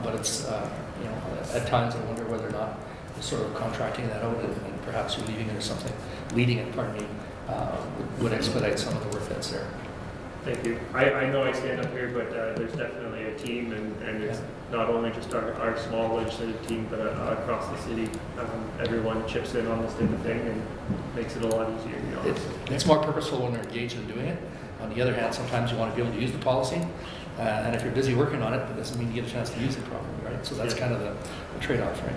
But it's, at times I wonder whether or not sort of contracting that out and perhaps relieving it or something, leading it, pardon me, would expedite some of the work that's there. Thank you. I know I stand up here, but there's definitely a team, and it's not only just our small legislative team, but across the city. Everyone chips in on this type of thing and makes it a lot easier, to be honest. It's more purposeful when they're engaged in doing it. On the other hand, sometimes you want to be able to use the policy, and if you're busy working on it, that doesn't mean you get a chance to use it properly, right? So that's kind of the trade-off, right?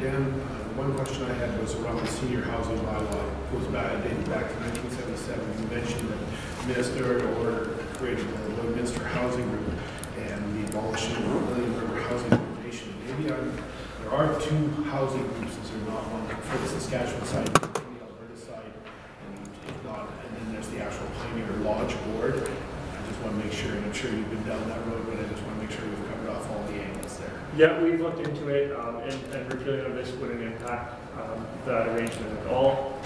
Dan, one question I had was around the senior housing bylaw. It goes back, dating back to 1977. You mentioned that Minister Order created the Lloydminster Housing Group and the abolishing of the William River Housing Foundation. Maybe there are two housing groups, is there not one for the Saskatchewan side, the Alberta side, and if not, and then there's the actual Pioneer Lodge Board. I just want to make sure, and I'm sure you've been down that road, but I just want to make sure we've covered off all the angles there. Yeah, we've looked into it, and repealing of this wouldn't impact that arrangement at all.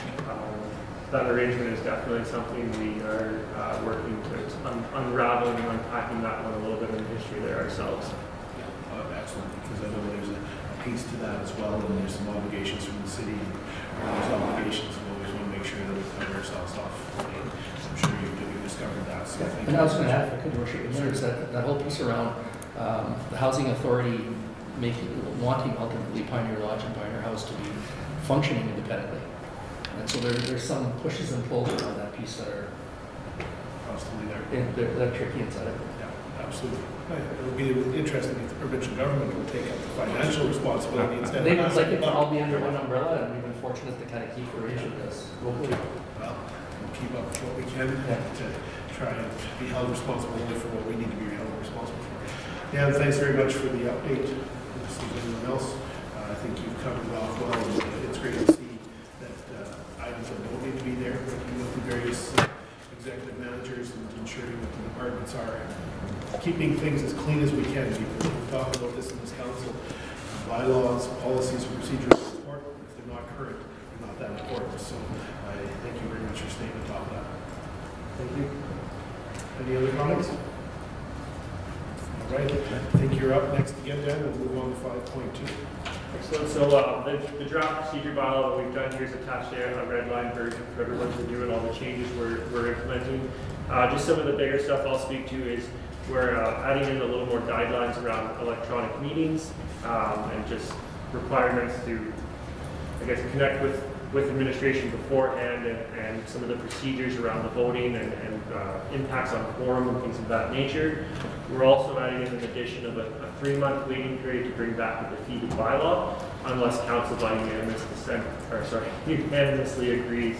That arrangement is definitely something we are working towards unraveling and unpacking that one a little bit in the history there ourselves. Excellent, because I know there's a piece to that as well, and there's some obligations from the city, and those obligations, we always want to make sure that we cover ourselves off. I'm sure you've discovered that, so thank you. And I was going to add, if I could, Worship, there's that whole piece around the Housing Authority wanting ultimately Pioneer Lodge and Pioneer House to be functioning independently. And so there's some pushes and pulls around that piece that are constantly there. They're tricky inside of it. Yeah, absolutely. It'll be interesting if the provincial government will take up the financial responsibility instead of They'd like it to passing all be under one umbrella, and we've been fortunate to kind of keep arranging this locally. Well, we'll keep up with what we can to try and be held responsible only for what we need to be held responsible for. Dan, thanks very much for the update. This is anyone else. I think you've covered it off well. It's great to see that items that don't need to be there, working with the various executive managers and ensuring that the departments are keeping things as clean as we can. Because we talk about this in this council, bylaws, policies, and procedures are important. If they're not current, they're not that important. So I thank you very much for staying on top of that. Thank you. Any other comments? All right, I think you're up next again, Dan. We'll move on to 5.2. Excellent. So the draft procedure bylaw that we've done here is attached to a red line version for everyone to review and all the changes we're implementing. Just some of the bigger stuff I'll speak to is we're adding in a little more guidelines around electronic meetings and just requirements to, I guess, connect with administration beforehand and some of the procedures around the voting and impacts on quorum and things of that nature. We're also adding in an addition of a 3-month waiting period to bring back a defeated bylaw unless council by unanimously agrees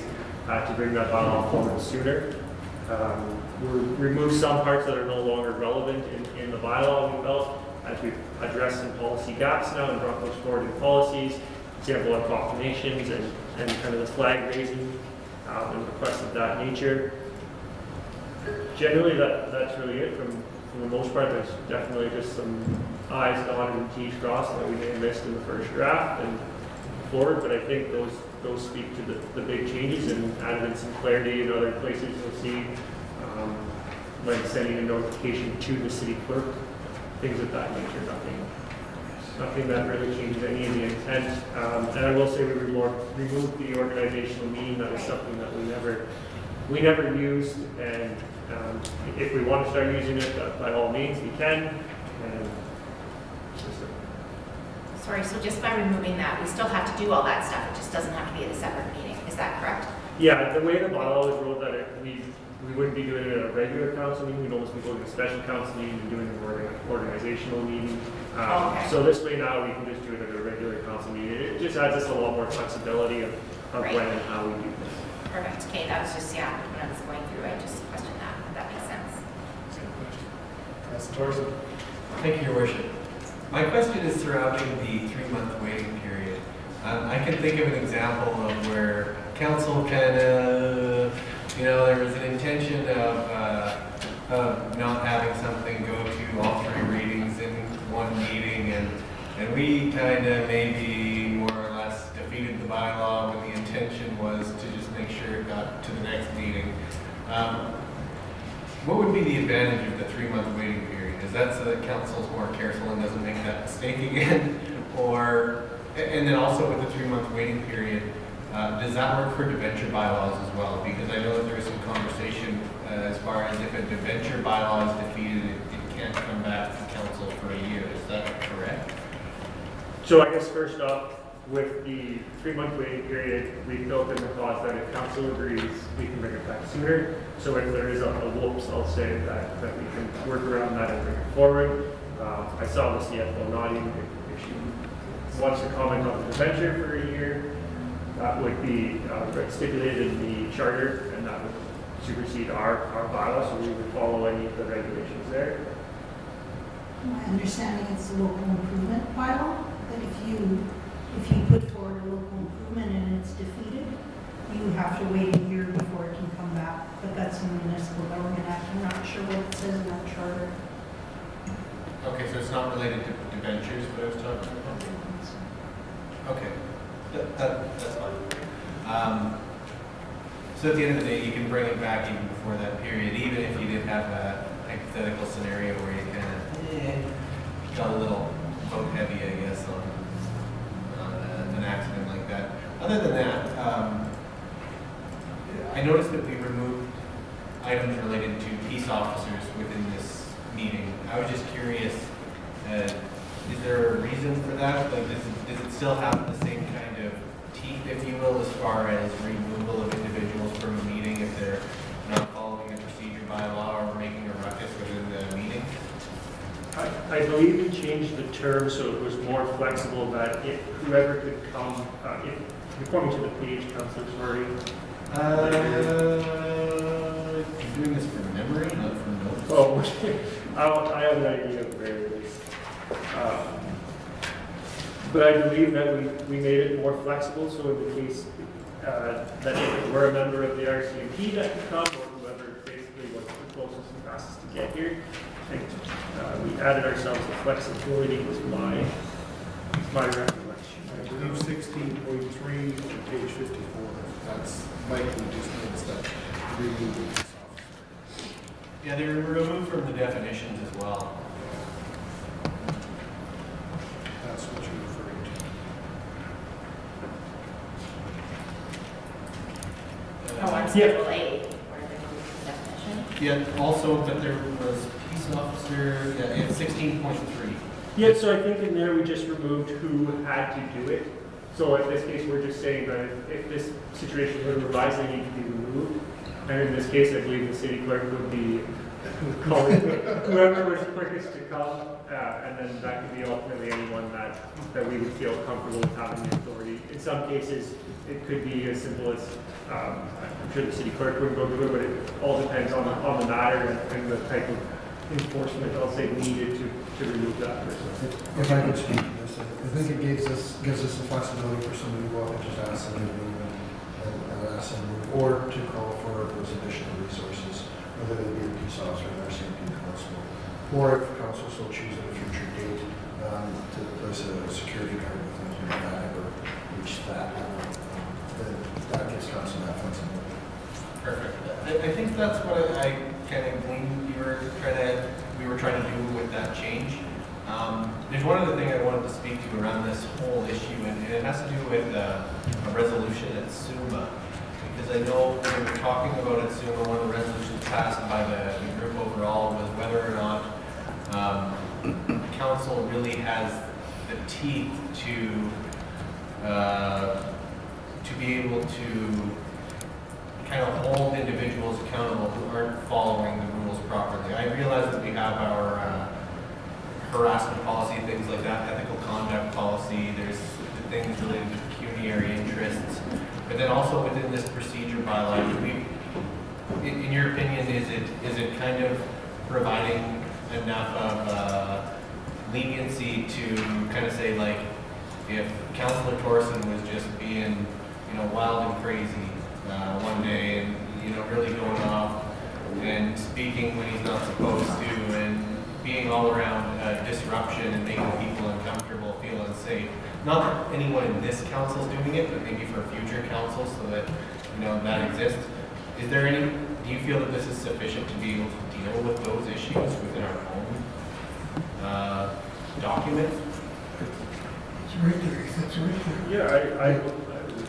to bring that bylaw forward sooner. We'll remove some parts that are no longer relevant in the bylaw we felt as we've addressed some policy gaps now and brought those forward in policies, example of proclamations and kind of the flag raising and requests of that nature. Generally, that's really it for the most part. There's definitely just some I's dotted and T's crossed that we may have missed in the first draft and forward, but I think those speak to the big changes and added in some clarity in other places. You'll see like sending a notification to the city clerk, things of that nature. Nothing that really changes any of the intent. And I will say we removed the organizational meeting. That was something that we never used, and if we want to start using it, by all means we can. Sorry, so just by removing that, we still have to do all that stuff. It just doesn't have to be at a separate meeting. Is that correct? Yeah, the way the bylaw is wrote, that we wouldn't be doing it at a regular council meeting. We'd almost be going to a special council meeting and doing an organizational meeting. Okay. So this way now we can just do it at a regular council meeting. It just adds us a lot more flexibility of Right. when and how we do this. Perfect. Okay, that was just, when I was going through, I just questioned that. That makes sense. Councilor Thorson. Thank you, Your Worship. My question is surrounding the 3-month waiting period. I can think of an example of where council kind of, there was an intention of not having something go to all 3 readings in one meeting, and we kind of maybe more or less defeated the bylaw when the intention was to just make sure it got to the next meeting. What would be the advantage of the 3-month waiting period? Is that so that council's more careful and doesn't make that mistake again? And then also with the 3-month waiting period, does that work for debenture bylaws as well? Because I know that there was some conversation as far as if a debenture bylaw is defeated, it can't come back to council for a year. Is that correct? So I guess first off, with the 3-month waiting period, we built in the clause that if council agrees, we can bring it back sooner. So if there is a whoops, I'll say that we can work around that and bring it forward. I saw the CFO nodding. If she wants to comment on the debenture for a year, that would be stipulated in the charter, and that would supersede our bylaw, so we would follow any of the regulations there. My understanding it's a local improvement bylaw, that if you put forward a local improvement and it's defeated, you have to wait a year before it can come back. But that's in the Municipal Government Act. I'm not sure what it says in that charter. Okay, so it's not related to debentures, what I was talking about? Okay, that's fine. So at the end of the day, you can bring it back even before that period, even if you did have a hypothetical scenario where you kind of got a little vote heavy, I guess, on an accident like that. Other than that, I noticed that we removed items related to peace officers within this meeting. I was just curious, is there a reason for that? Like, does it still have the same kind of teeth, if you will, as far as removal of individuals from a meeting if they're not following a procedure bylaw or making a ruckus within the meeting? I believe we changed the term so it was more flexible, that whoever could come, according to the page, Councilor, sorry. I'm doing this from memory, not from notes. Oh, I have an idea of where it is. But I believe that we made it more flexible, so in the case that if it were a member of the RCMP that could come, or whoever basically was the closest and fastest to get here, and we added ourselves the flexibility was my recollection. I believe 16.3 on page 54. That's Mike who just noticed that removing this officer. Yeah, they were removed from the definitions as well. That's what you're referring to. Oh, on Schedule A, where they moved the definition. Yeah, also, but there was peace officer, yeah, it's 16.3. Yeah, so I think in there we just removed who had to do it. So in this case, we're just saying that if this situation were revised, they need to be removed. And in this case, I believe the city clerk would be calling whoever was quickest to come, and then that could be ultimately anyone that we would feel comfortable with having the authority. In some cases, it could be as simple as, I'm sure the city clerk would go do it, but it all depends on the matter and the type of enforcement, I'll say, needed to remove that person. If I could speak to this, I think it gives us the flexibility for somebody to go out and just ask them to move and ask them to move, or to call for those additional resources, whether they be a peace officer or RCMP constable, or if council so chooses at a future date to place a security guard with them if that ever reach that level, then that gives council that flexibility. Perfect. I think that's what I kind of gleaned we were trying to do with that change. There's one other thing I wanted to speak to around this whole issue, and it has to do with a resolution at SUMA. Because I know when we were talking about at SUMA, one of the resolutions passed by the group overall was whether or not council really has the teeth to be able to kind of hold individuals accountable who aren't following the rules properly. I realize that we have our harassment policy, things like that, ethical conduct policy, there's the things related to pecuniary interests, but then also within this procedure bylaw, in your opinion, is it kind of providing enough of leniency to kind of say, like, if Councillor Thorson was just being, wild and crazy one day, and really going off and speaking when he's not supposed to, and being all around disruption and making people uncomfortable, feel unsafe. Not that anyone in this council is doing it, but maybe for future councils, so that that exists. Is there any? Do you feel that this is sufficient to be able to deal with those issues within our own document? It's right there, it's right there. Yeah,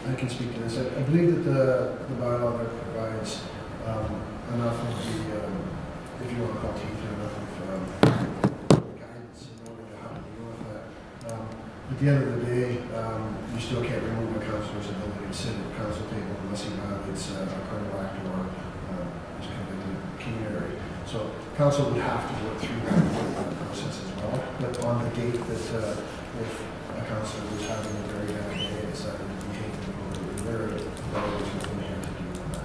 I can speak to this. I believe that the bylaw that provides enough of the, if you want to call it, enough of guidance in order to how to deal with that. At the end of the day, you still can't remove a councillor's ability to sit at the council table unless he violates a criminal act or is convicted of pecuniary. So council would have to work through that process as well. But on the date that if a councillor was having a very bad day and decided to behave very well within here to do that.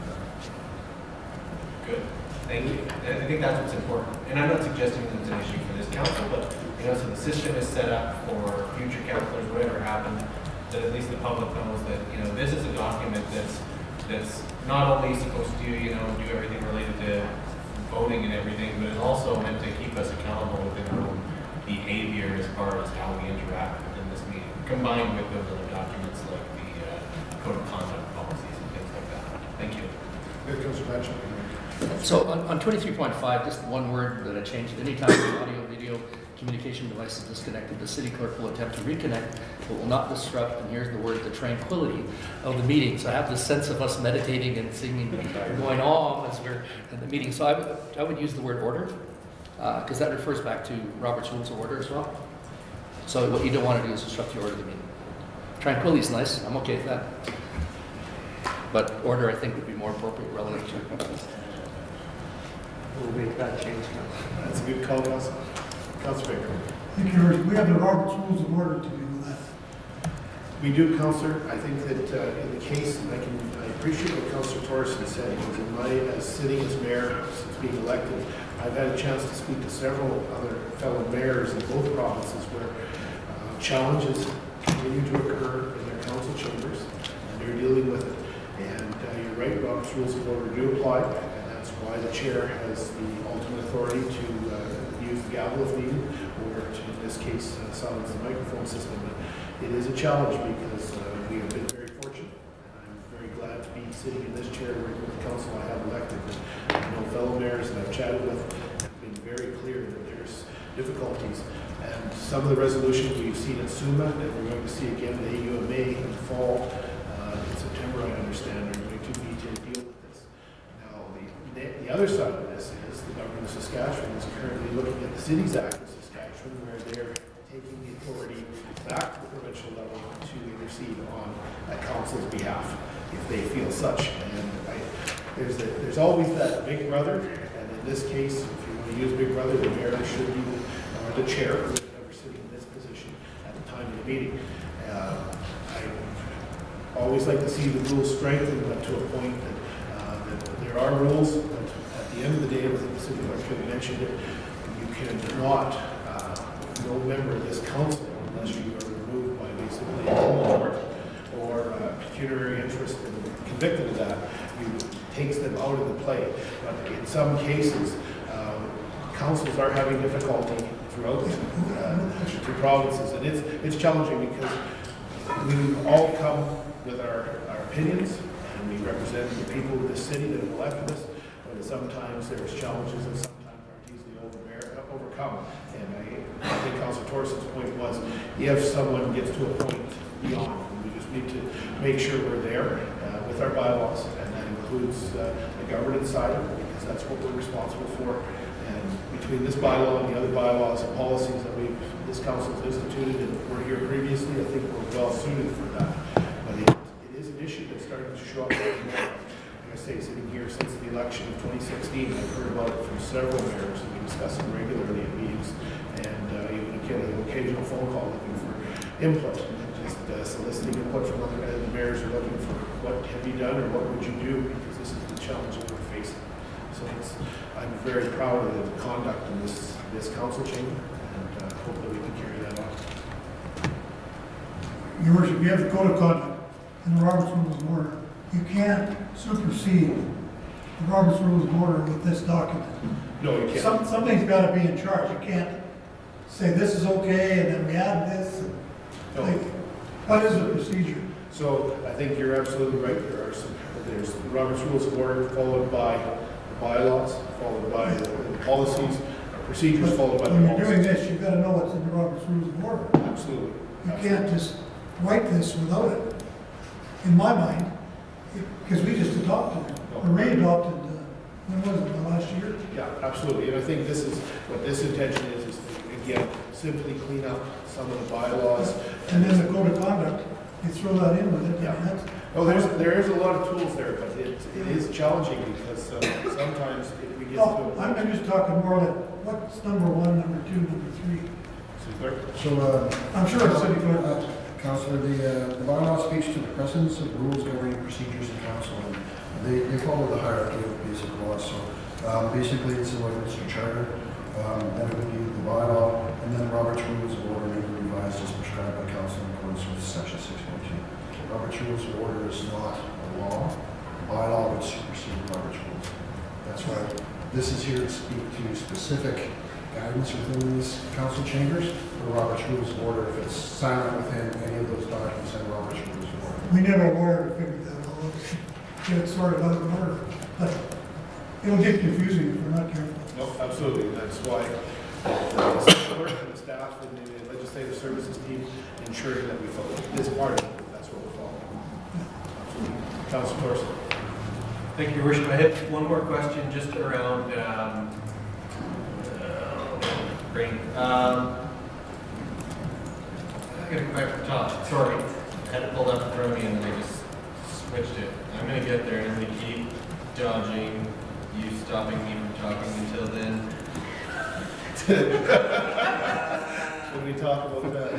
Good. Thank you. I think that's what's important. And I'm not suggesting that it's an issue for this council, but so the system is set up for future councillors, whatever happens, that at least the public knows that this is a document that's not only supposed to do everything related to voting and everything, but it's also meant to keep us accountable within our own behavior as far as how we interact within this meeting, combined with those other documents like the code of conduct policies and things like that. Thank you. Good, Councillor Batchel. So on 23.5, just one word that I changed. Anytime the audio, video, communication device is disconnected, the city clerk will attempt to reconnect, but will not disrupt, and here's the word, the tranquility of the meeting. So I have this sense of us meditating and singing and going on as we're in the meeting. So I would use the word order, because that refers back to Robert's Rules of Order as well. So what you don't want to do is disrupt the order of the meeting. Tranquility is nice. I'm okay with that. But order, I think, would be more appropriate relative to. We'll make that change. That's a good call, Councillor. Councillor Baker. Thank you, we have the Robert's Rules of Order to do with that. We do, Councillor. I think that in the case, I appreciate what Councillor Thorson said, because in my, as sitting as mayor since being elected, I've had a chance to speak to several other fellow mayors in both provinces where challenges continue to occur in their council chambers, and they're dealing with it. And you're right, Robert's Rules of Order do apply, and that's why the chair has the ultimate authority to use the gavel if needed, or to, in this case, silence the microphone system. But it is a challenge because we have been very fortunate, and I'm very glad to be sitting in this chair working with the council I have elected. But I know fellow mayors, and I've chatted with have been very clear that there's difficulties. And some of the resolutions we've seen at SUMA that we're going to see again at AUMA in the fall, in September, I understand, are going to need to deal with this. Now, the other side of this is the government of Saskatchewan is currently looking at the Cities Act of Saskatchewan, where they're taking the authority back to the provincial level to intercede on a council's behalf, if they feel such. And there's always that big brother, and in this case, if you want to use big brother, the mayor should be the chair, whoever sitting in this position at the time of the meeting. I always like to see the rules strengthened, but to a point that there are rules, but at the end of the day, I think the city clerk mentioned it, you cannot, no member of this council, unless you are removed by basically a court or pecuniary interest and convicted of that, takes them out of the play. But in some cases, councils are having difficulty throughout the two provinces, and it's challenging because we all come with our opinions, and we represent the people of this city that have elected us, but sometimes there's challenges that sometimes aren't easily overcome. And I think Councilor Thorson's point was, if someone gets to a point beyond, we just need to make sure we're there with our bylaws, and that includes the governance side, because that's what we're responsible for. And between this bylaw and the other bylaws and policies that this council has instituted and were here previously, I think we're well suited for that. But it is an issue that's starting to show up more and more. Like I say, sitting here since the election of 2016, I've heard about it from several mayors, and we discuss it regularly at meetings, and even get an occasional phone call looking for input, just soliciting input from other mayors are looking for what have you done or what would you do, because this is the challenge that we're facing. So I'm very proud of the conduct in this council chamber, and hope that we can carry that on. Your Worship, you have the code of conduct and the Robert's Rules of Order. You can't supersede the Robert's Rules of Order with this document. No, you can't. Something's got to be in charge. You can't say this is okay and then we add this. No. Like, what is the procedure? So I think you're absolutely right. There's the Robert's Rules of Order followed by the bylaws, followed by the policies, procedures followed by the when policies. you're doing this, you've got to know what's in the Robert's Rules of Order. Absolutely. You can't just write this without it. In my mind, because we just adopted it, or re-adopted, when was it, the last year? Yeah, absolutely. And I think this is what this intention is to, again, simply clean up some of the bylaws. And then the code of conduct, you throw that in with it. Yeah. I mean, that's, Oh, there is a lot of tools there, but it is challenging because sometimes if we get to. I'm just talking more like what's number 1, number 2, number 3. So, I'm sure it's city clerk. Councillor, the bylaw speaks to the precedents of rules governing procedures in council, and they follow the hierarchy of basic laws. So, basically, it's in accordance with charter, then it would be the bylaw, and then Robert's Rules of Order may be revised as prescribed by council in accordance with section 6.2. Robert's Rules of Order is not a law. The bylaw would supersede Robert's Rules. That's why this is here to speak to specific guidance within these council chambers. The Robert's Rules of Order, if it's silent within any of those documents, then Robert's Rules of Order. We never lawyer to figure that all out, get it sorted out in order. But it'll get confusing if we're not careful. No, absolutely. That's why the clerk and the staff and the legislative services team ensuring that we follow this part of it. That's what we're following. Absolutely. Councilor Thorson. Thank you, Your Worship. I had one more question just around brain. I gotta go back to the top. Sorry, I had it pulled up in front of me and then I just switched it. I'm gonna get there and I'm gonna keep dodging you stopping me from talking until then. Should we talk about that?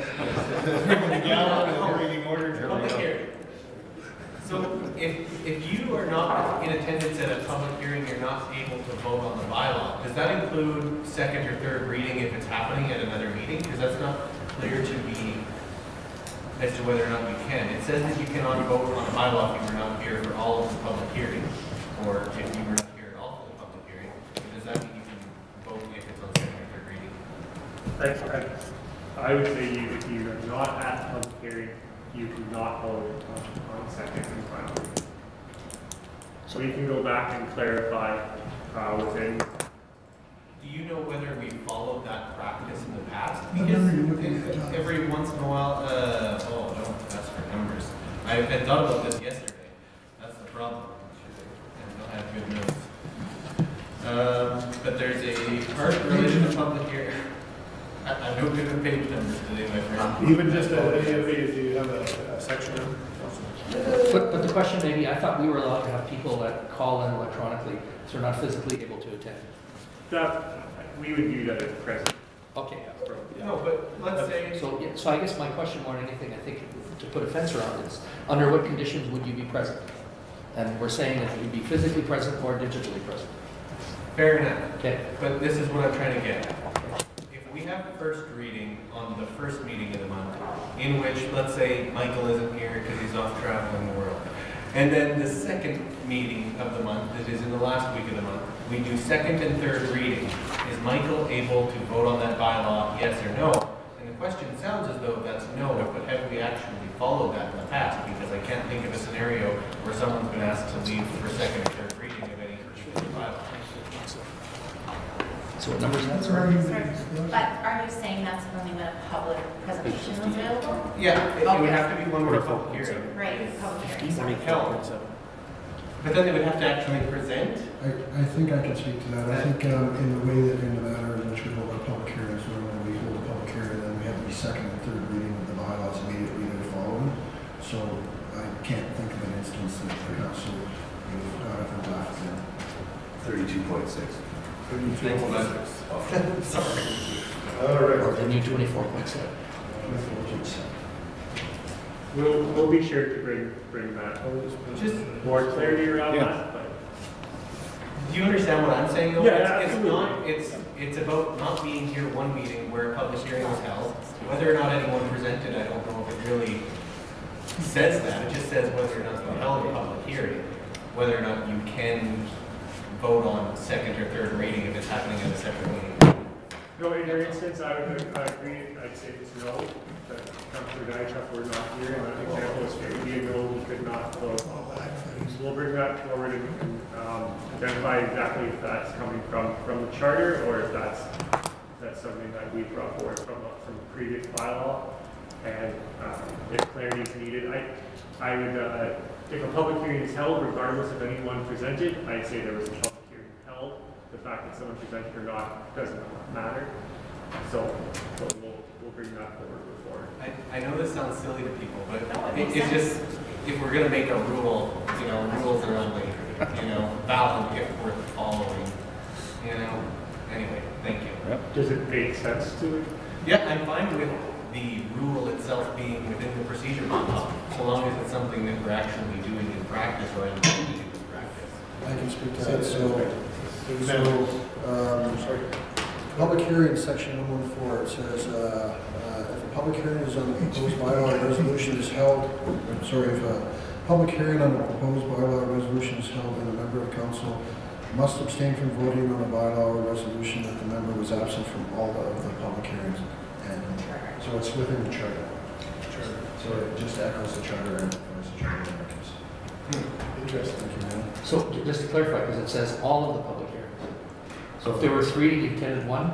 The gavel and the reading order? Public hearing. So if you are not in attendance at a public hearing, you're not able to vote on the bylaw. Does that include second or third reading if it's happening at another meeting? Because that's not clear to me as to whether or not you can. It says that you cannot vote on a bylaw if you were not here for all of the public hearing, or if you were not here at all for the public hearing. Does that mean you can vote if it's on second or third reading? I would say if you are not at the public hearing, you cannot vote on second and final reading. So you can go back and clarify within do you know whether we followed that practice in the past? What Because number are you looking at, John? every once in a while, oh, don't ask for numbers. I had thought about this yesterday. That's the problem. I don't have good notes. But there's a part related to public hearing. I'm no good with page numbers today, my friend. Even just do you have a section number? But the question maybe, I thought we were allowed to have people that call in electronically, so they're not physically able to attend. That, we would view that as present. Okay. No, but let's say. So, yeah, so I guess my question more than anything, I think, to put a fence around it is, under what conditions would you be present? And we're saying that you'd be physically present or digitally present. Fair enough. Okay. But this is what I'm trying to get at. If we have first reading on the first meeting of the month, in which, let's say, Michael isn't here because he's off traveling the world, and then the second meeting of the month, that is in the last week of the month, we do second and third reading. Is Michael able to vote on that bylaw, yes or no? And the question sounds as though that's no, but have we actually followed that in the past? Because I can't think of a scenario where someone's been asked to leave for second or third reading of any particular bylaw. So what numbers is that? Sorry, but are you saying that's only when a public presentation is available? Yeah, it would have to be one where a public hearing. Right, public hearing. Sorry, held. But then they would have to actually present. I think I can speak to that. I think in the way that in the manner in which we hold our public hearings, when we hold a public hearing, then we have the second and third reading of the bylaws immediately following. So I can't think of an instance that the council would have got up and left there. 32.6. 32.6. Sorry. All right. Or the new 24.7. We'll be sure to bring that, Just more clarity around that, but. Do you understand what I'm saying though? Yeah, It's about not being here one meeting where a public hearing was held. Whether or not anyone presented, I don't know if it really says that. It just says whether or not you held a public hearing. Whether or not you can vote on second or third reading if it's happening at a separate meeting. No, in your instance, I would agree, I'd say it's no, that Councilor Dychuk were not here, and that example is it would be a no, we could not vote. So we'll bring that forward and identify exactly if that's coming from the charter, or if that's something that we brought forward from the previous bylaw. And if clarity is needed, I would, if a public hearing is held, regardless of anyone presented, I'd say there was a public hearing held. The fact that someone presented or not doesn't matter. So we'll bring that forward before. I know this sounds silly to people, but it's just, if we're gonna make a rule, rules are only, valid if we're following, Anyway, thank you. Yep. Does it make sense to it? Yeah, I'm fine with the rule itself being within the procedure book, so long as it's something that we're actually doing in practice or intend to do in practice. I can speak to that. Sorry. Public hearing, section 114, it says, if a public hearing is on the proposed bylaw or resolution is held, if a public hearing on the proposed bylaw or resolution is held and a member of council must abstain from voting on a bylaw or resolution if the member was absent from all of the public hearings. And so it's within the charter. So it just echoes the charter and the charter markers. Interesting. So just to clarify, because it says all of the public hearings. So if there were 3, you attended 1?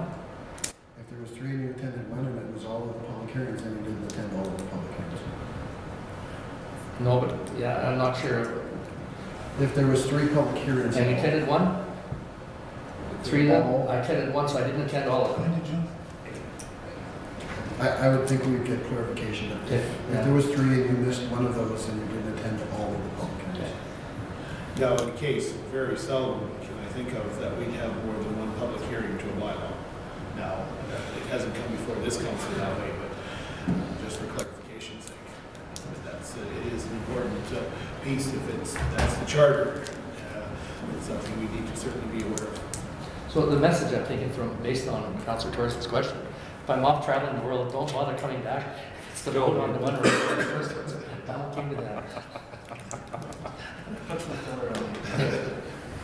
If there was 3 and you attended 1 and it was all of the public hearings, then you didn't attend all of the public hearings. No, but yeah, I'm not sure. If there was 3 public hearings. And you attended 1? 3 then? I attended 1, so I didn't attend all of them. I would think we'd get clarification. If there was 3 and you missed one of those, then you didn't attend all of the public hearings. Now, in the case, very seldom can I think of that we'd have more than one public hearing to a bylaw. Now, it hasn't come before this council that way, but just for clarification's sake, it is an important piece if that's the charter. It's something we need to certainly be aware of. So the message I'm taking from, based on Councilor Torres's question, if I'm off traveling the world, don't bother coming back. It's the vote on the one first. Don't come to that.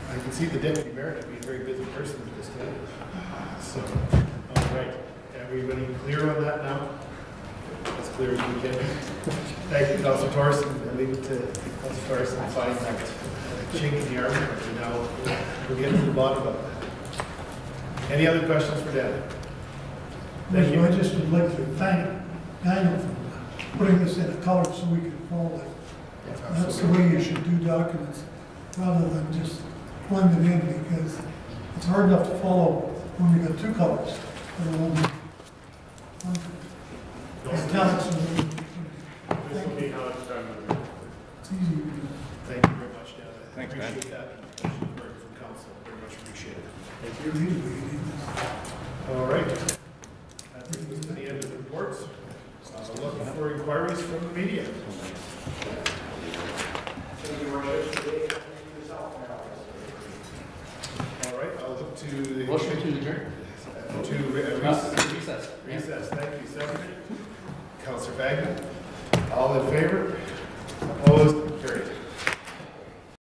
I can see the deputy mayor to be a very busy person at this time. So, all right. Everybody clear on that now? As clear as we can. Thank you, Councilor Torres. I leave it to Councilor Torres to find that chink in the armor. Now we'll get to the bottom of that. Any other questions for Dan? Thank you. I just would like to thank Daniel for putting this in a color so we can follow it. That's the way you should do documents, rather than just plug them in, because it's hard enough to follow when you got two colors. let alone one. Italics are really- This will be how it's done. It's easy to do. Thank you very much, Dan. I Thanks, Dan. appreciate that. Work from council, very much appreciated. Thank you. Really, we need this. All right. That brings us to the end of the reports. Looking for inquiries from the media. All right, I'll look to the. Motion to adjourn? Recess. Recess. Recess, thank you. Second. Councillor Bagman. All in favor?